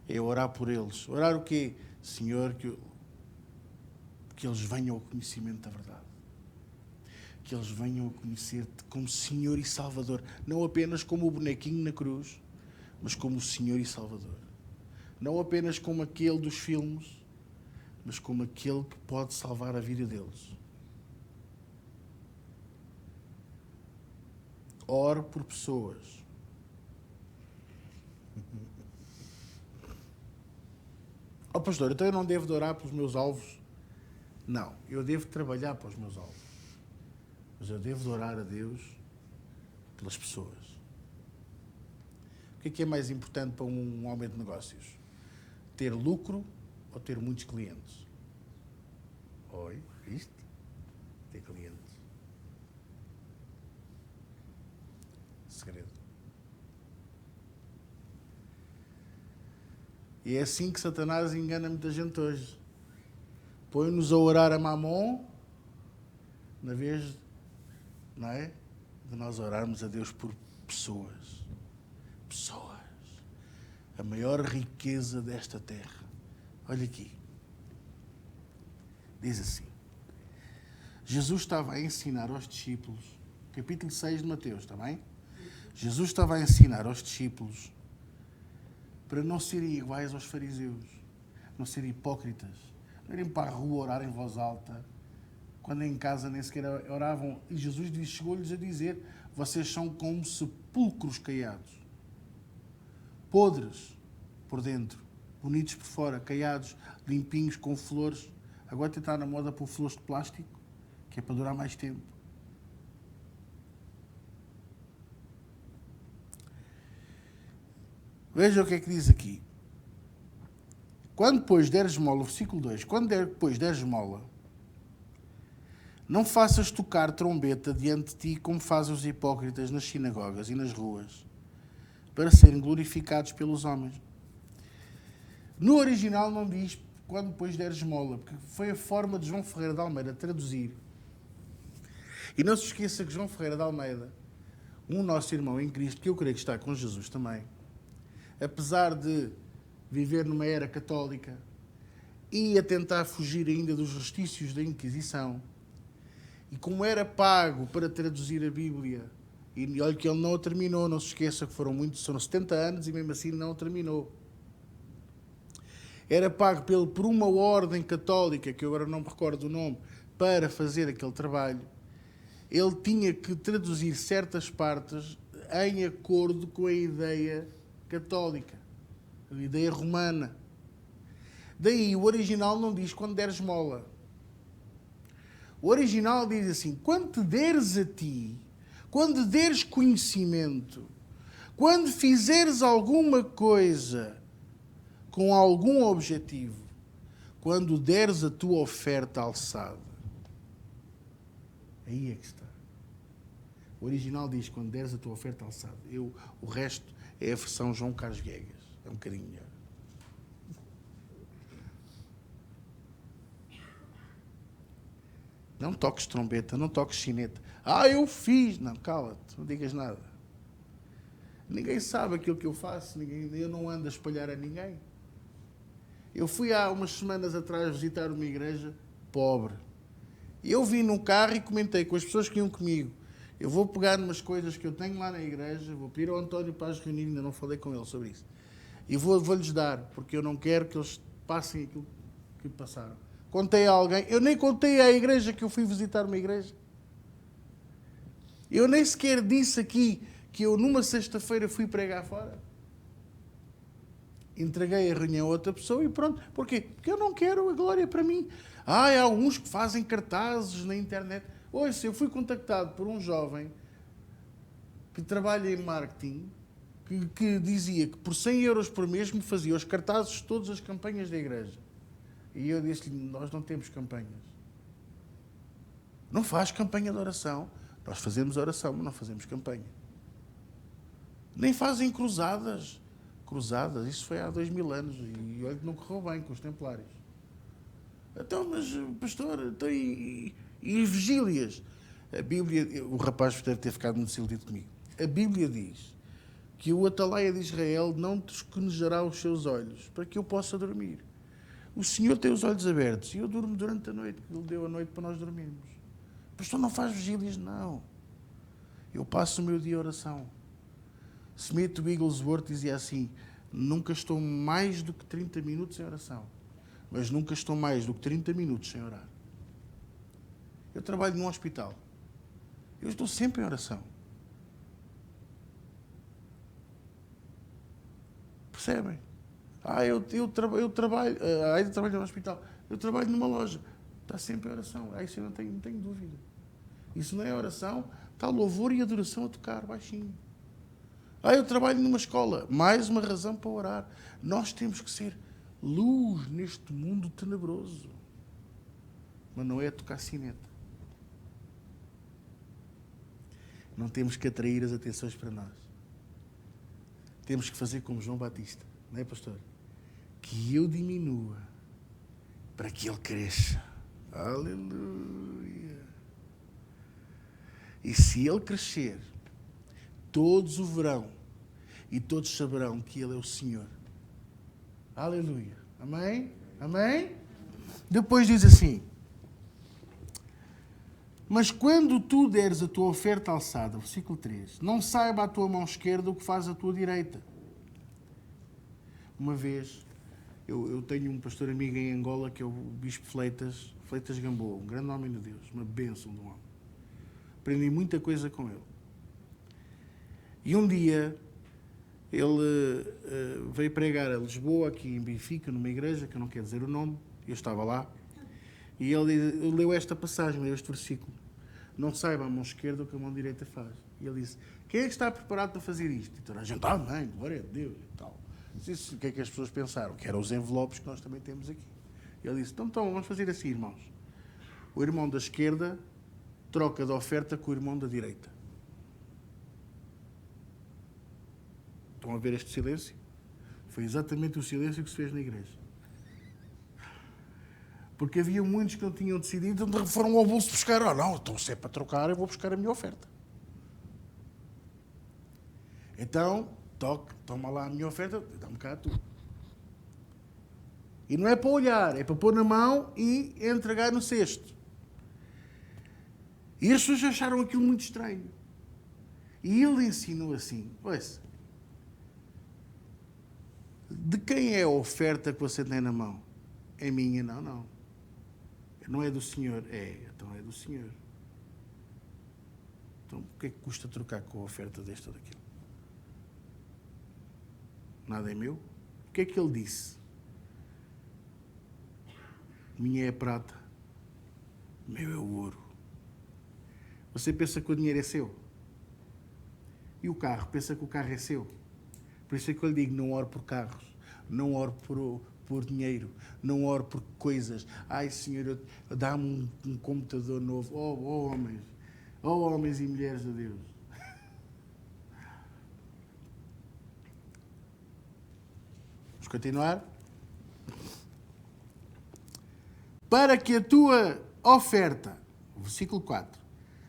é orar por eles. Orar o quê? Senhor, que eles venham ao conhecimento da verdade. Que eles venham a conhecer-te como Senhor e Salvador. Não apenas como o bonequinho na cruz, mas como o Senhor e Salvador. Não apenas como aquele dos filmes, mas como aquele que pode salvar a vida deles. Ore por pessoas. Oh pastor, então eu não devo de orar pelos meus alvos? Não, eu devo trabalhar para os meus alvos. Mas eu devo de orar a Deus pelas pessoas. O que é mais importante para um homem de negócios? Ter lucro ou ter muitos clientes? Oi, viste? Ter clientes. Segredo. E é assim que Satanás engana muita gente hoje. Põe-nos a orar a Mamon, na vez, não é? De nós orarmos a Deus por pessoas. Pessoas. A maior riqueza desta terra. Olha aqui. Diz assim. Jesus estava a ensinar aos discípulos, capítulo 6 de Mateus, está bem? Jesus estava a ensinar aos discípulos para não serem iguais aos fariseus, não serem hipócritas, não irem para a rua orar em voz alta, quando em casa nem sequer oravam. E Jesus chegou-lhes a dizer: vocês são como sepulcros caiados, podres por dentro, bonitos por fora, caiados, limpinhos, com flores. Agora está na moda pôr flores de plástico, que é para durar mais tempo. Veja o que é que diz aqui. Quando, pois, deres esmola, versículo 2, quando, depois, deres esmola, não faças tocar trombeta diante de ti, como fazem os hipócritas nas sinagogas e nas ruas, para serem glorificados pelos homens. No original não diz quando, depois, deres esmola, porque foi a forma de João Ferreira de Almeida traduzir. E não se esqueça que João Ferreira de Almeida, um nosso irmão em Cristo, que eu creio que está com Jesus também, apesar de viver numa era católica e a tentar fugir ainda dos restícios da Inquisição, e como era pago para traduzir a Bíblia, e olha que ele não a terminou, não se esqueça que foram 70 anos e mesmo assim não a terminou. Era pago por uma ordem católica, que eu agora não me recordo o nome, para fazer aquele trabalho. Ele tinha que traduzir certas partes em acordo com a ideia católica, a ideia romana. Daí o original não diz quando deres esmola. O original diz assim: quando te deres a ti, quando deres conhecimento, quando fizeres alguma coisa com algum objetivo, quando deres a tua oferta alçada. Aí é que está. O original diz quando deres a tua oferta alçada. O resto é a versão João Carlos Viegas. É um bocadinho melhor. Não toques trombeta, não toques sineta. Eu fiz. Não, cala-te, não digas nada. Ninguém sabe aquilo que eu faço, eu não ando a espalhar a ninguém. Eu fui há umas semanas atrás visitar uma igreja pobre. Eu vim num carro e comentei com as pessoas que iam comigo: eu vou pegar umas coisas que eu tenho lá na igreja, vou pedir ao António para as reunir, ainda não falei com ele sobre isso, e vou-lhes dar, porque eu não quero que eles passem aquilo que passaram. Contei a alguém, eu nem contei à igreja que eu fui visitar uma igreja. Eu nem sequer disse aqui que eu numa sexta-feira fui pregar fora. Entreguei a reunião a outra pessoa e pronto. Porquê? Porque eu não quero a glória para mim. Há alguns que fazem cartazes na internet. Ouça, eu fui contactado por um jovem que trabalha em marketing, que dizia que por 100 euros por mês me fazia os cartazes de todas as campanhas da igreja. E eu disse-lhe: nós não temos campanhas. Não faz campanha de oração. Nós fazemos oração, mas não fazemos campanha. Nem fazem cruzadas. Cruzadas, isso foi há 2000 anos. E olha que não correu bem com os templários. Então, mas, pastor, então, e vigílias? A Bíblia, o rapaz deve ter ficado muito desiludido comigo. A Bíblia diz que o atalaia de Israel não desconejará os seus olhos, para que eu possa dormir. O Senhor tem os olhos abertos e eu durmo durante a noite, que Ele deu a noite para nós dormirmos. Pastor, não faz vigílias? Não. Eu passo o meu dia em oração. Smith Wigglesworth dizia assim: nunca estou mais do que 30 minutos em oração, mas nunca estou mais do que 30 minutos sem orar. Eu trabalho num hospital. Eu estou sempre em oração. Percebem? Eu trabalho no hospital. Eu trabalho numa loja. Está sempre em oração. Isso eu não tenho dúvida. Isso não é oração. Está louvor e adoração a tocar baixinho. Eu trabalho numa escola. Mais uma razão para orar. Nós temos que ser luz neste mundo tenebroso. Mas não é tocar sineta. Não temos que atrair as atenções para nós. Temos que fazer como João Batista. Não é, pastor? Que eu diminua para que ele cresça. Aleluia. E se ele crescer, todos o verão e todos saberão que ele é o Senhor. Aleluia. Amém? Amém? Depois diz assim: mas quando tu deres a tua oferta alçada, versículo 3, não saiba a tua mão esquerda o que faz a tua direita. Uma vez, eu tenho um pastor amigo em Angola que é o Bispo Fleitas Gamboa, um grande homem de Deus, uma bênção de um homem. Aprendi muita coisa com ele. E um dia, ele veio pregar a Lisboa, aqui em Benfica, numa igreja, que eu não quero dizer o nome, eu estava lá, e ele leu esta passagem, leu este versículo: não saiba a mão esquerda o que a mão direita faz. E ele disse: quem é que está preparado para fazer isto? E toda a gente: amém, glória a Deus e tal. Disse, o que é que as pessoas pensaram? Que eram os envelopes que nós também temos aqui. E ele disse: então vamos fazer assim, irmãos. O irmão da esquerda troca de oferta com o irmão da direita. Estão a ver este silêncio? Foi exatamente o silêncio que se fez na igreja. Porque havia muitos que não tinham decidido, então foram ao bolso buscar. Não, então se é para trocar, eu vou buscar a minha oferta. Então, toma lá a minha oferta, dá-me cá tu. E não é para olhar, é para pôr na mão e entregar no cesto. E as pessoas acharam aquilo muito estranho. E ele ensinou assim: ouça, de quem é a oferta que você tem na mão? É minha? Não. Não é do Senhor? Então é do Senhor. Então, o que é que custa trocar com a oferta desta ou daquilo? Nada é meu? O que é que ele disse? Minha é prata, meu é o ouro. Você pensa que o dinheiro é seu? E o carro? Pensa que o carro é seu? Por isso é que eu lhe digo: não oro por carros, não oro por dinheiro, não oro por coisas. Ai, Senhor, dá-me um computador novo. Oh, homens e mulheres de Deus. Vamos continuar? Para que a tua oferta, versículo 4,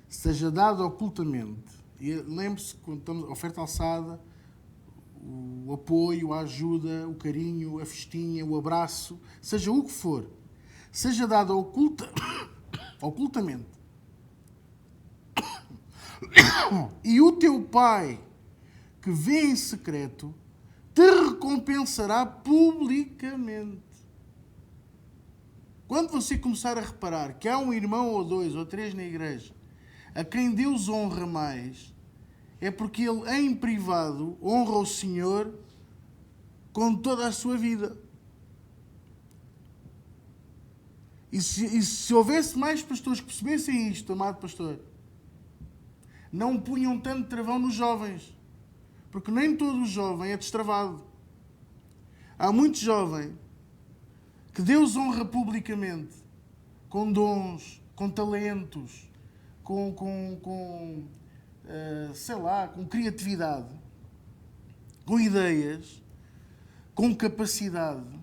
seja dada ocultamente. E lembre-se, quando estamos oferta alçada, o apoio, a ajuda, o carinho, a festinha, o abraço, seja o que for, seja dado ocultamente. E o teu Pai, que vê em secreto, te recompensará publicamente. Quando você começar a reparar que há um irmão ou dois ou três na igreja a quem Deus honra mais, é porque ele, em privado, honra o Senhor com toda a sua vida. E se houvesse mais pastores que percebessem isto, amado pastor, não punham tanto travão nos jovens. Porque nem todo jovem é destravado. Há muito jovem que Deus honra publicamente, com dons, com talentos, sei lá, com criatividade, com ideias, com capacidade,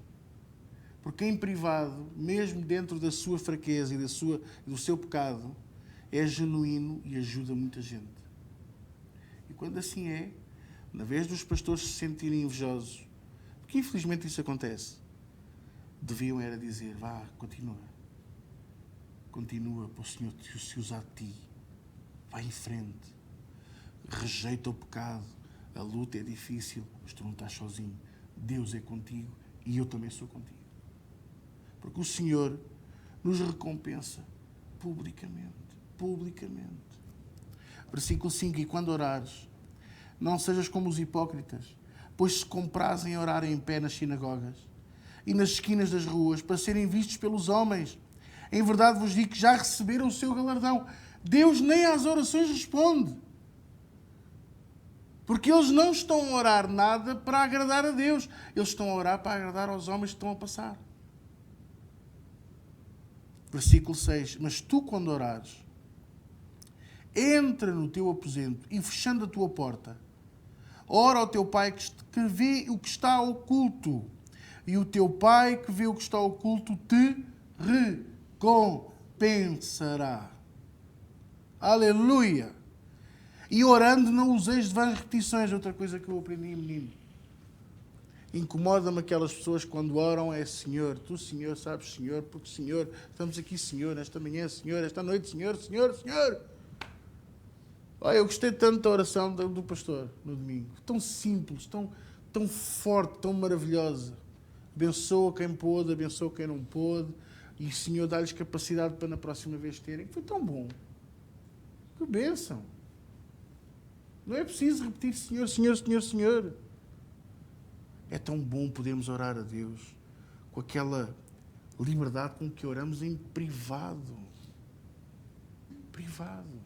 porque em privado, mesmo dentro da sua fraqueza e do seu pecado, é genuíno e ajuda muita gente. E quando assim é, na vez dos pastores se sentirem invejosos, porque infelizmente isso acontece, deviam era dizer, vá, continua, para o Senhor se usar de ti, vai em frente, rejeita o pecado, a luta é difícil, mas tu não estás sozinho, Deus é contigo e eu também sou contigo. Porque o Senhor nos recompensa publicamente. Versículo 5, e quando orares, não sejas como os hipócritas, pois se comprazem orar em pé nas sinagogas e nas esquinas das ruas, para serem vistos pelos homens. Em verdade vos digo que já receberam o seu galardão. Deus nem às orações responde. Porque eles não estão a orar nada para agradar a Deus. Eles estão a orar para agradar aos homens que estão a passar. Versículo 6. Mas tu, quando orares, entra no teu aposento e, fechando a tua porta, ora ao teu Pai que vê o que está oculto. E o teu Pai que vê o que está oculto te recompensará. Aleluia! E orando não useis de vãs repetições. Outra coisa que eu aprendi, menino. Incomoda-me aquelas pessoas quando oram, é Senhor, tu Senhor, sabes Senhor, porque Senhor, estamos aqui Senhor, esta manhã Senhor, esta noite Senhor. Olha, eu gostei tanto da oração do pastor no domingo. Tão simples, tão forte, tão maravilhosa. Abençoa quem pôde, abençoa quem não pôde. E o Senhor dá-lhes capacidade para na próxima vez terem. Foi tão bom. Que bênção. Não é preciso repetir Senhor, Senhor, Senhor, Senhor. É tão bom podermos orar a Deus com aquela liberdade com que oramos em privado. Privado.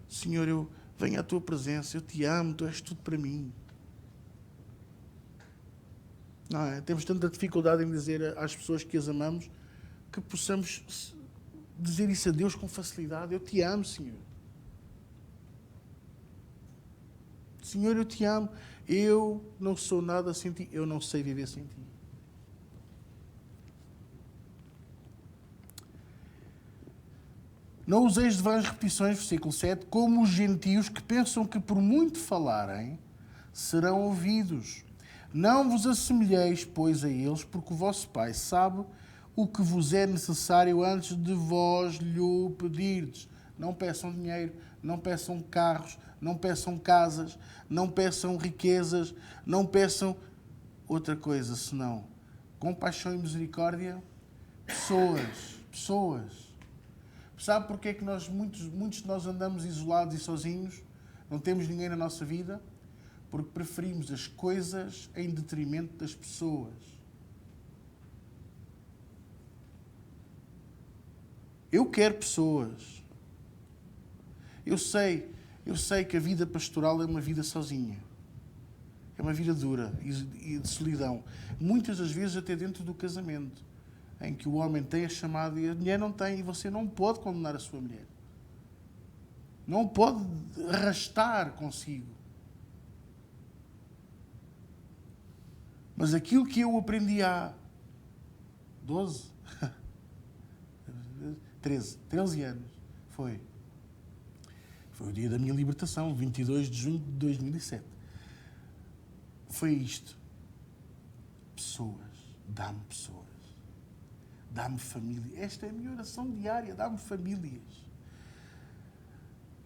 Senhor, eu venho à tua presença, eu te amo, tu és tudo para mim. Não é? Temos tanta dificuldade em dizer às pessoas que as amamos que possamos dizer isso a Deus com facilidade. Eu te amo, Senhor. Senhor, eu te amo. Eu não sou nada sem ti. Eu não sei viver sem ti. Não useis de vãs repetições, versículo 7, como os gentios que pensam que por muito falarem serão ouvidos. Não vos assemelheis, pois, a eles, porque o vosso Pai sabe o que vos é necessário antes de vós lhe pedirdes. Não peçam dinheiro, não peçam carros, não peçam casas, não peçam riquezas, não peçam outra coisa, senão compaixão e misericórdia. Pessoas. Sabe porque é que muitos de nós andamos isolados e sozinhos? Não temos ninguém na nossa vida? Porque preferimos as coisas em detrimento das pessoas. Eu quero pessoas. Eu sei que a vida pastoral é uma vida sozinha. É uma vida dura e de solidão. Muitas das vezes até dentro do casamento, em que o homem tem a chamada e a mulher não tem, e você não pode condenar a sua mulher. Não pode arrastar consigo. Mas aquilo que eu aprendi há 13 anos, foi o dia da minha libertação, 22 de junho de 2007. Foi isto. Pessoas. Dá-me pessoas. Dá-me família. Esta é a minha oração diária. Dá-me famílias.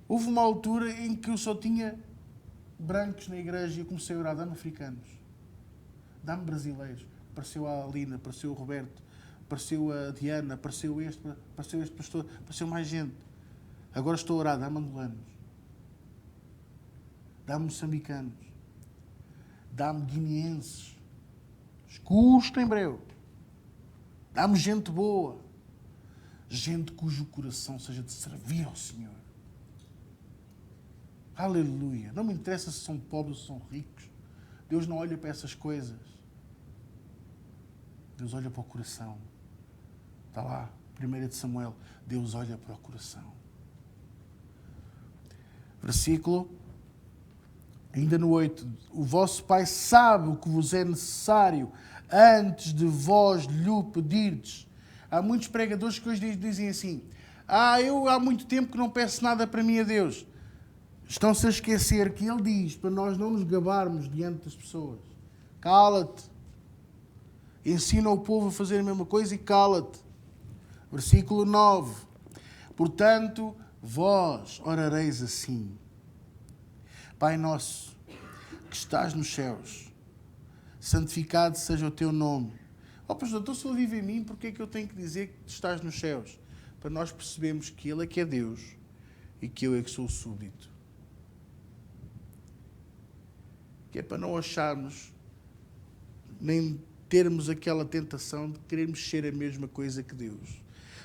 Houve uma altura em que eu só tinha brancos na igreja e eu comecei a orar. Dá-me africanos. Dá-me brasileiros. Apareceu a Alina, apareceu o Roberto, apareceu a Diana, apareceu este pastor, apareceu mais gente. Agora estou a orar. Dá-me angolanos. Dá-me moçambicanos. Dá-me guineenses. Escuta em breu. Dá-me gente boa. Gente cujo coração seja de servir ao Senhor. Aleluia. Não me interessa se são pobres ou são ricos. Deus não olha para essas coisas. Deus olha para o coração. Está lá, 1 de Samuel. Deus olha para o coração. Versículo, ainda no 8. O vosso Pai sabe o que vos é necessário antes de vós lhe pedirdes. Há muitos pregadores que hoje dizem assim: eu há muito tempo que não peço nada para mim a Deus. Estão-se a esquecer que Ele diz para nós não nos gabarmos diante das pessoas. Cala-te. Ensina o povo a fazer a mesma coisa e cala-te. Versículo 9. Portanto, vós orareis assim: Pai nosso, que estás nos céus, santificado seja o teu nome. Pastor, então se Ele vive em mim, porquê é que eu tenho que dizer que estás nos céus? Para nós percebermos que Ele é que é Deus e que eu é que sou o súbdito. Que é para não acharmos, nem termos aquela tentação de querermos ser a mesma coisa que Deus.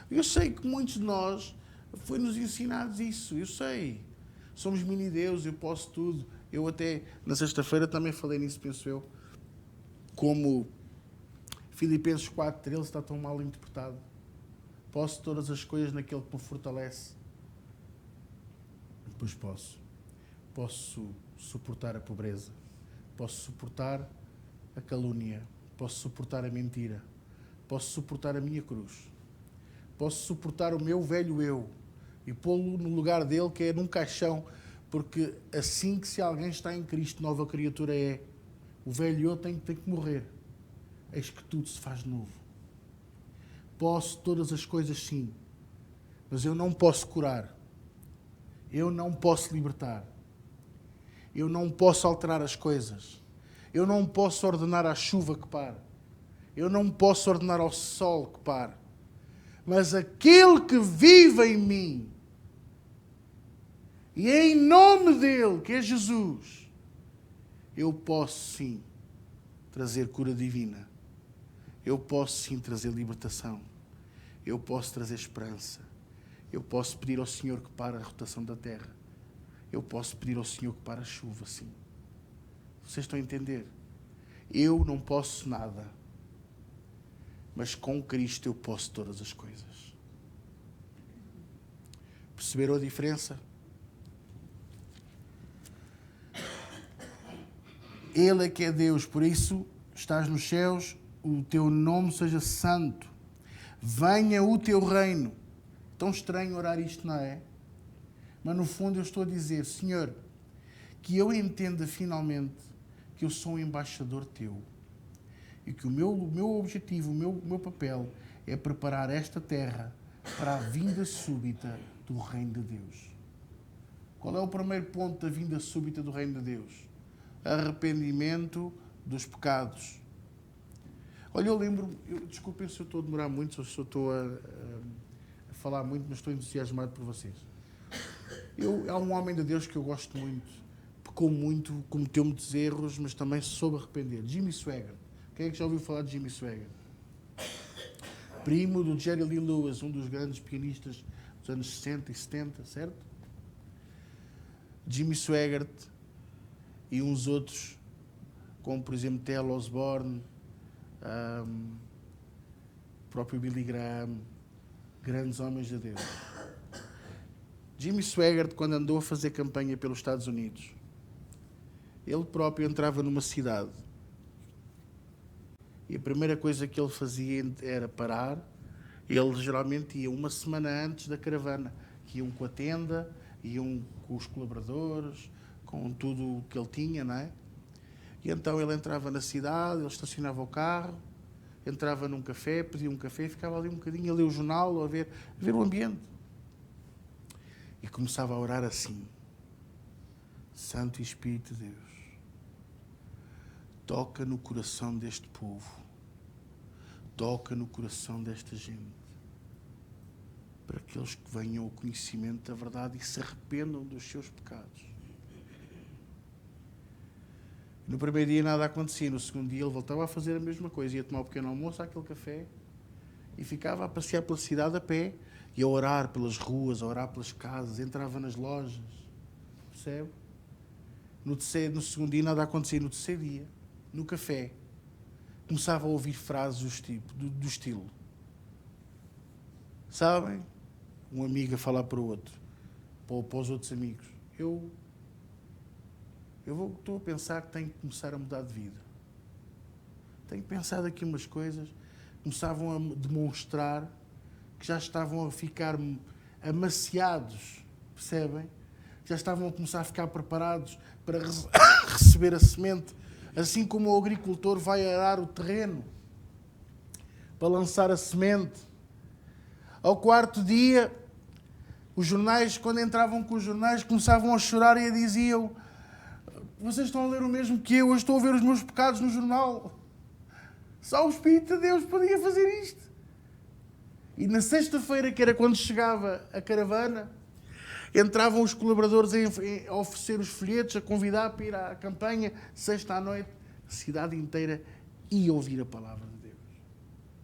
Eu sei que muitos de nós foi-nos ensinados isso, eu sei. Somos mini-Deus, eu posso tudo. Eu até, na sexta-feira, também falei nisso, penso eu, como Filipenses 4:13 está tão mal interpretado. Posso todas as coisas naquele que me fortalece. Pois posso. Posso suportar a pobreza. Posso suportar a calúnia. Posso suportar a mentira. Posso suportar a minha cruz. Posso suportar o meu velho eu e pô-lo no lugar dele, que é num caixão, porque assim que se alguém está em Cristo, nova criatura é. O velho eu tem que morrer. Eis que tudo se faz novo. Posso todas as coisas, sim, mas eu não posso curar. Eu não posso libertar. Eu não posso alterar as coisas. Eu não posso ordenar à chuva que pare. Eu não posso ordenar ao sol que pare. Mas aquele que vive em mim, e é em nome dele, que é Jesus, eu posso sim trazer cura divina. Eu posso sim trazer libertação. Eu posso trazer esperança. Eu posso pedir ao Senhor que pare a rotação da terra. Eu posso pedir ao Senhor que pare a chuva, sim. Vocês estão a entender? Eu não posso nada. Mas com Cristo eu posso todas as coisas. Perceberam a diferença? Ele é que é Deus, por isso estás nos céus, o teu nome seja santo. Venha o teu reino. Tão estranho orar isto, não é? Mas no fundo eu estou a dizer: Senhor, que eu entenda finalmente que eu sou um embaixador teu. E que o meu objetivo, o meu papel é preparar esta terra para a vinda súbita do reino de Deus. Qual é o primeiro ponto da vinda súbita do reino de Deus? Arrependimento dos pecados. Olha, eu lembro, desculpem se eu estou a demorar muito, se eu estou a falar muito, mas estou entusiasmado por vocês. Há um homem de Deus que eu gosto muito, pecou muito, cometeu muitos erros, mas também se soube arrepender. Jimmy Swaggart. Quem é que já ouviu falar de Jimmy Swaggart? Primo do Jerry Lee Lewis, um dos grandes pianistas dos anos 60 e 70, certo? Jimmy Swaggart e uns outros, como por exemplo T.L. Osborne, próprio Billy Graham, grandes homens de Deus. Jimmy Swaggart, quando andou a fazer campanha pelos Estados Unidos, ele próprio entrava numa cidade e a primeira coisa que ele fazia era parar. Ele geralmente ia uma semana antes da caravana, que iam com a tenda, iam com os colaboradores, com tudo o que ele tinha, não é? E então ele entrava na cidade, ele estacionava o carro, entrava num café, pedia um café, ficava ali um bocadinho a ler o jornal, a ver o ambiente. E começava a orar assim: Santo Espírito de Deus, toca no coração deste povo, toca no coração desta gente, para aqueles que venham ao conhecimento da verdade e se arrependam dos seus pecados. No primeiro dia nada acontecia, no segundo dia ele voltava a fazer a mesma coisa, ia tomar um pequeno almoço àquele café e ficava a passear pela cidade a pé e a orar pelas ruas, a orar pelas casas, entrava nas lojas, percebe? No segundo dia nada acontecia, no terceiro dia, no café, começava a ouvir frases do estilo, sabem? Um amigo a falar para o outro, para os outros amigos: estou a pensar que tenho que começar a mudar de vida. Tenho pensado aqui umas coisas, começavam a demonstrar que já estavam a ficar amaciados, percebem? Já estavam a começar a ficar preparados para receber a semente, assim como o agricultor vai arar o terreno para lançar a semente. Ao quarto dia, os jornais, quando entravam com os jornais, começavam a chorar e diziam: vocês estão a ler o mesmo que eu estou a ver os meus pecados no jornal. Só o Espírito de Deus podia fazer isto. E na sexta-feira, que era quando chegava a caravana, entravam os colaboradores a oferecer os folhetos, a convidar para ir à campanha. Sexta à noite, a cidade inteira ia ouvir a palavra de Deus.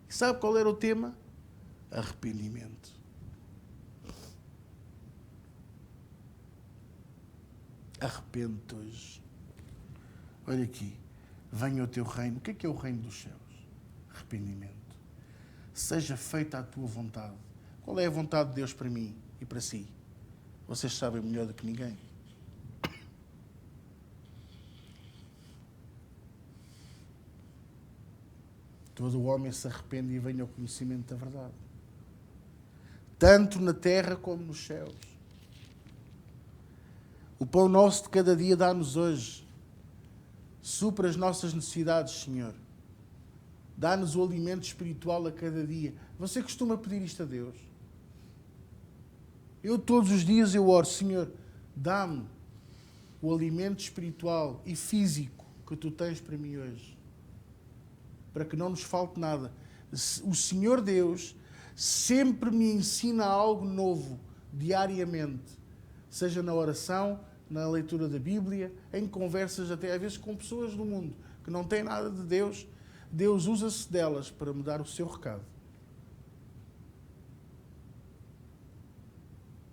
E sabe qual era o tema? Arrependimento. Arrepende-te hoje. Olha aqui. Venha o teu reino. O que é o reino dos céus? Arrependimento. Seja feita a tua vontade. Qual é a vontade de Deus para mim e para si? Vocês sabem melhor do que ninguém. Todo o homem se arrepende e vem ao conhecimento da verdade. Tanto na terra como nos céus. O pão nosso de cada dia dá-nos hoje. Supra as nossas necessidades, Senhor. Dá-nos o alimento espiritual a cada dia. Você costuma pedir isto a Deus? Eu todos os dias eu oro: Senhor, dá-me o alimento espiritual e físico que Tu tens para mim hoje. Para que não nos falte nada. O Senhor Deus sempre me ensina algo novo, diariamente. Seja na oração, na leitura da Bíblia, em conversas até às vezes com pessoas do mundo que não têm nada de Deus. Deus usa-se delas para me dar o seu recado.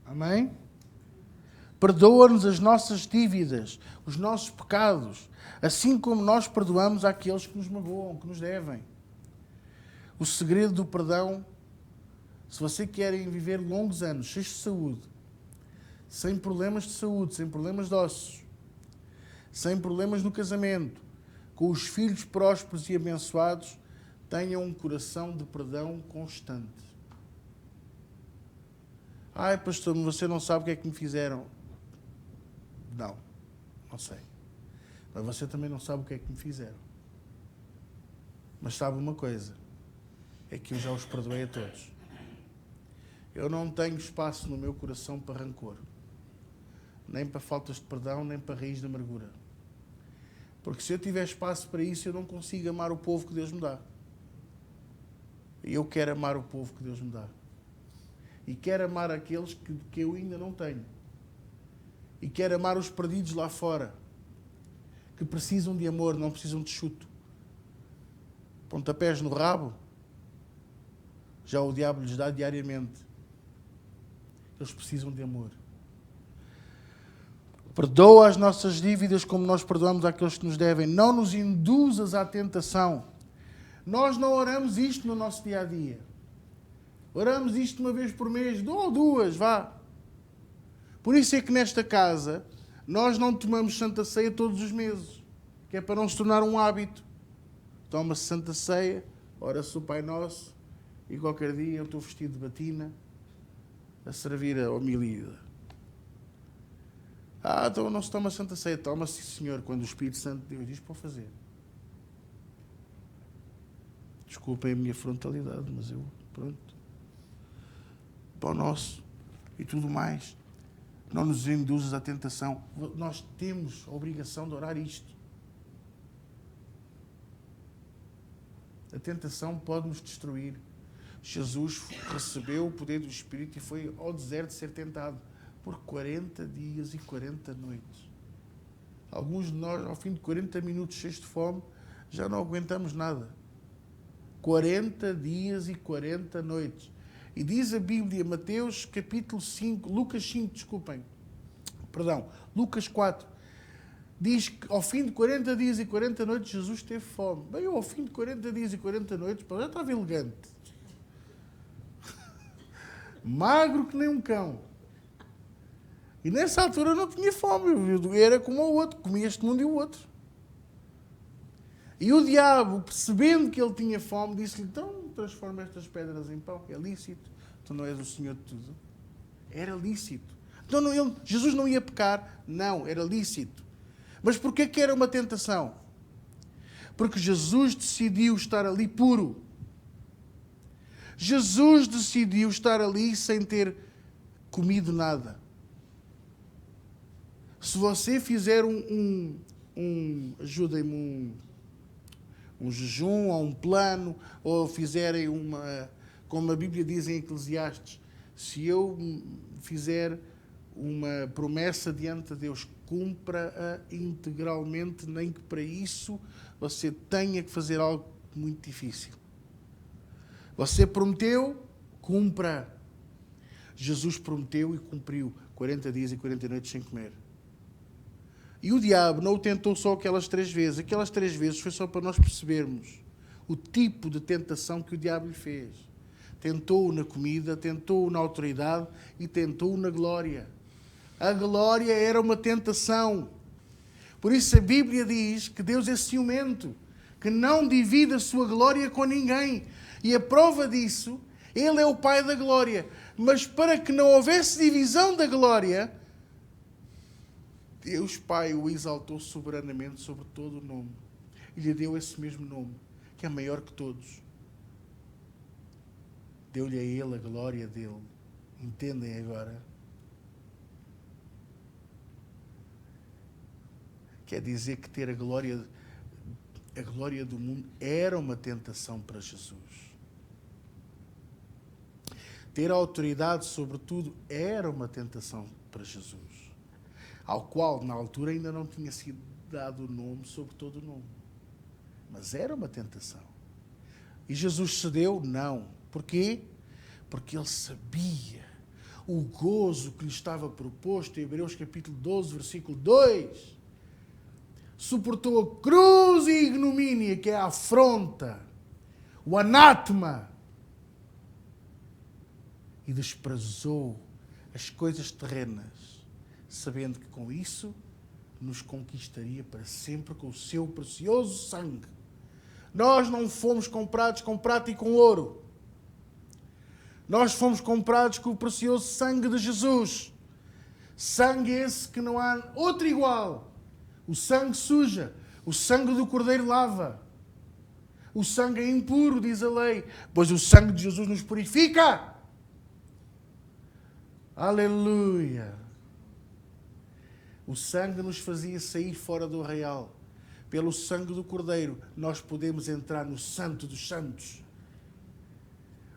Amém? Perdoa-nos as nossas dívidas, os nossos pecados, assim como nós perdoamos àqueles que nos magoam, que nos devem. O segredo do perdão, se você querem viver longos anos, cheios de saúde, sem problemas de saúde, sem problemas de ossos, sem problemas no casamento, com os filhos prósperos e abençoados, tenham um coração de perdão constante. Ai, pastor, você não sabe o que é que me fizeram. Não sei. Mas você também não sabe o que é que me fizeram. Mas sabe uma coisa, é que eu já os perdoei a todos. Eu não tenho espaço no meu coração para rancor, nem para faltas de perdão, nem para raiz de amargura. Porque se eu tiver espaço para isso, eu não consigo amar o povo que Deus me dá. E eu quero amar o povo que Deus me dá. E quero amar aqueles que eu ainda não tenho. E quero amar os perdidos lá fora, que precisam de amor, não precisam de chuto. Pontapés no rabo, já o diabo lhes dá diariamente. Eles precisam de amor. Perdoa as nossas dívidas como nós perdoamos àqueles que nos devem. Não nos induzas à tentação. Nós não oramos isto no nosso dia-a-dia. Oramos isto uma vez por mês, ou duas, vá. Por isso é que nesta casa nós não tomamos Santa Ceia todos os meses, que é para não se tornar um hábito. Toma-se Santa Ceia, ora-se o Pai Nosso, e qualquer dia eu estou vestido de batina a servir a homilia. Então não se toma Santa Ceia. Toma-se, Senhor, quando o Espírito Santo de Deus diz para fazer. Desculpem a minha frontalidade, mas eu, pronto. Pão Nosso e tudo mais. Não nos induzas à tentação. Nós temos a obrigação de orar isto. A tentação pode nos destruir. Jesus recebeu o poder do Espírito e foi ao deserto ser tentado por 40 dias e 40 noites. Alguns de nós, ao fim de 40 minutos cheios de fome, já não aguentamos nada. 40 dias e 40 noites. E diz a Bíblia, Mateus capítulo 5, Lucas 5, Lucas 4, diz que ao fim de 40 dias e 40 noites Jesus teve fome. Bem, eu ao fim de 40 dias e 40 noites, já estava elegante. Magro que nem um cão. E nessa altura eu não tinha fome. Eu era como o outro. Comia este mundo e o outro. E o diabo, percebendo que ele tinha fome, disse-lhe, então transforma estas pedras em pão. É lícito. Tu não és o Senhor de tudo. Era lícito. Então Jesus não ia pecar. Não, era lícito. Mas porquê que era uma tentação? Porque Jesus decidiu estar ali puro. Jesus decidiu estar ali sem ter comido nada. Se você fizer ajudem-me, um jejum ou um plano, ou fizerem como a Bíblia diz em Eclesiastes, se eu fizer uma promessa diante de Deus, cumpra-a integralmente, nem que para isso você tenha que fazer algo muito difícil. Você prometeu, cumpra. Jesus prometeu e cumpriu 40 dias e 40 noites sem comer. E o diabo não o tentou só aquelas 3 vezes. Aquelas 3 vezes foi só para nós percebermos o tipo de tentação que o diabo lhe fez. Tentou-o na comida, tentou-o na autoridade e tentou-o na glória. A glória era uma tentação. Por isso a Bíblia diz que Deus é ciumento, que não divide a sua glória com ninguém. E a prova disso, Ele é o Pai da glória. Mas para que não houvesse divisão da glória, Deus Pai o exaltou soberanamente sobre todo o nome. E lhe deu esse mesmo nome, que é maior que todos. Deu-lhe a Ele a glória dele. Entendem agora? Quer dizer que ter a glória do mundo era uma tentação para Jesus. Ter a autoridade sobre tudo era uma tentação para Jesus, ao qual na altura ainda não tinha sido dado o nome sobre todo o nome. Mas era uma tentação. E Jesus cedeu? Não. Porquê? Porque ele sabia o gozo que lhe estava proposto em Hebreus capítulo 12, versículo 2. Suportou a cruz e a ignomínia, que é a afronta, o anátema, e desprezou as coisas terrenas, sabendo que com isso nos conquistaria para sempre com o seu precioso sangue. Nós não fomos comprados com prata e com ouro. Nós fomos comprados com o precioso sangue de Jesus. Sangue esse que não há outro igual. O sangue suja, o sangue do Cordeiro lava. O sangue é impuro, diz a lei, pois o sangue de Jesus nos purifica. Aleluia! O sangue nos fazia sair fora do arraial. Pelo sangue do Cordeiro, nós podemos entrar no Santo dos Santos.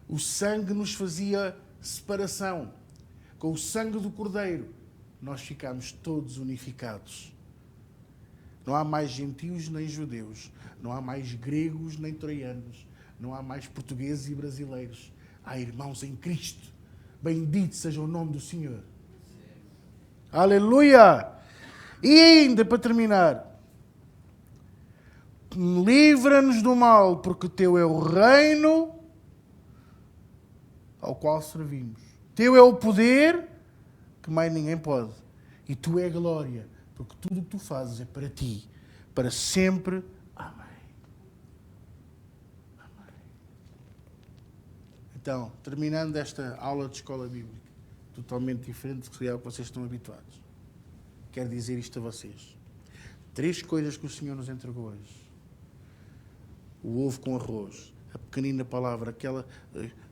O sangue nos fazia separação. Com o sangue do Cordeiro, nós ficamos todos unificados. Não há mais gentios nem judeus. Não há mais gregos nem troianos. Não há mais portugueses e brasileiros. Há irmãos em Cristo. Bendito seja o nome do Senhor. Aleluia! E ainda, para terminar, livra-nos do mal, porque teu é o reino ao qual servimos. Teu é o poder que mais ninguém pode. E tu é a glória, porque tudo o que tu fazes é para ti, para sempre. Amém. Amém. Então, terminando esta aula de escola bíblica, totalmente diferente do que é o que vocês estão habituados, quero dizer isto a vocês. 3 coisas que o Senhor nos entregou hoje. O ovo com arroz, a pequenina palavra,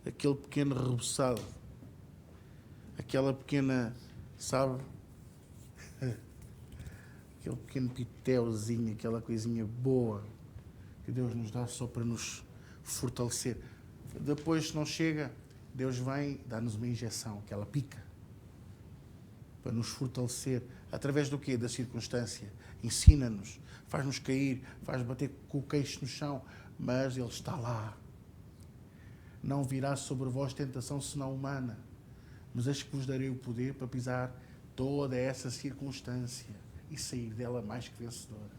aquele pequeno reboçado, aquela pequena, sabe? Aquele pequeno pitéuzinho, aquela coisinha boa que Deus nos dá só para nos fortalecer. Depois, se não chega, Deus vem dar-nos uma injeção, aquela pica, para nos fortalecer. Através do quê? Da circunstância. Ensina-nos, faz-nos cair, faz bater com o queixo no chão, mas Ele está lá. Não virá sobre vós tentação senão humana, mas eis que vos darei o poder para pisar toda essa circunstância e sair dela mais que vencedora.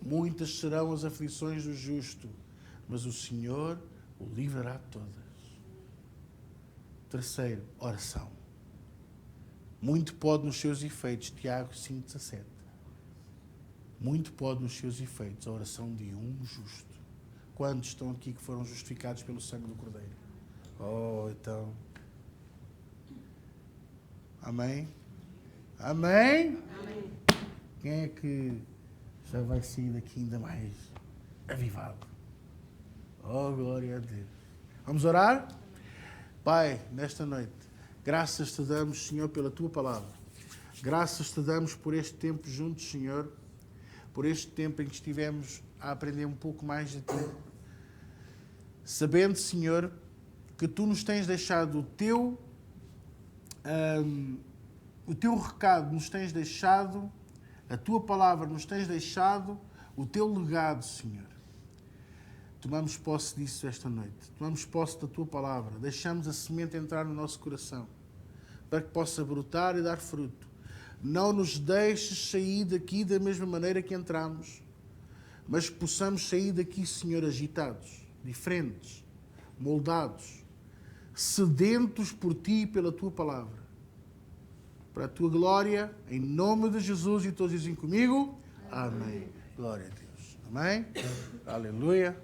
Muitas serão as aflições do justo, mas o Senhor o livrará de todas. 3, oração. Muito pode nos seus efeitos, Tiago 5,17. Muito pode nos seus efeitos a oração de um justo. Quantos estão aqui que foram justificados pelo sangue do Cordeiro? Oh, então. Amém? Amém? Amém. Quem é que já vai sair daqui ainda mais avivado? Oh, glória a Deus. Vamos orar? Pai, nesta noite, graças te damos, Senhor, pela tua palavra. Graças te damos por este tempo juntos, Senhor. Por este tempo em que estivemos a aprender um pouco mais de ti. Sabendo, Senhor, que tu nos tens deixado o teu recado, nos tens deixado, a tua palavra nos tens deixado, o teu legado, Senhor. Tomamos posse disso esta noite. Tomamos posse da tua palavra. Deixamos a semente entrar no nosso coração para que possa brotar e dar fruto. Não nos deixes sair daqui da mesma maneira que entramos, mas que possamos sair daqui, Senhor, agitados, diferentes, moldados, sedentos por ti e pela tua palavra. Para a tua glória, em nome de Jesus, e todos dizem comigo, amém. Glória a Deus. Amém? Aleluia.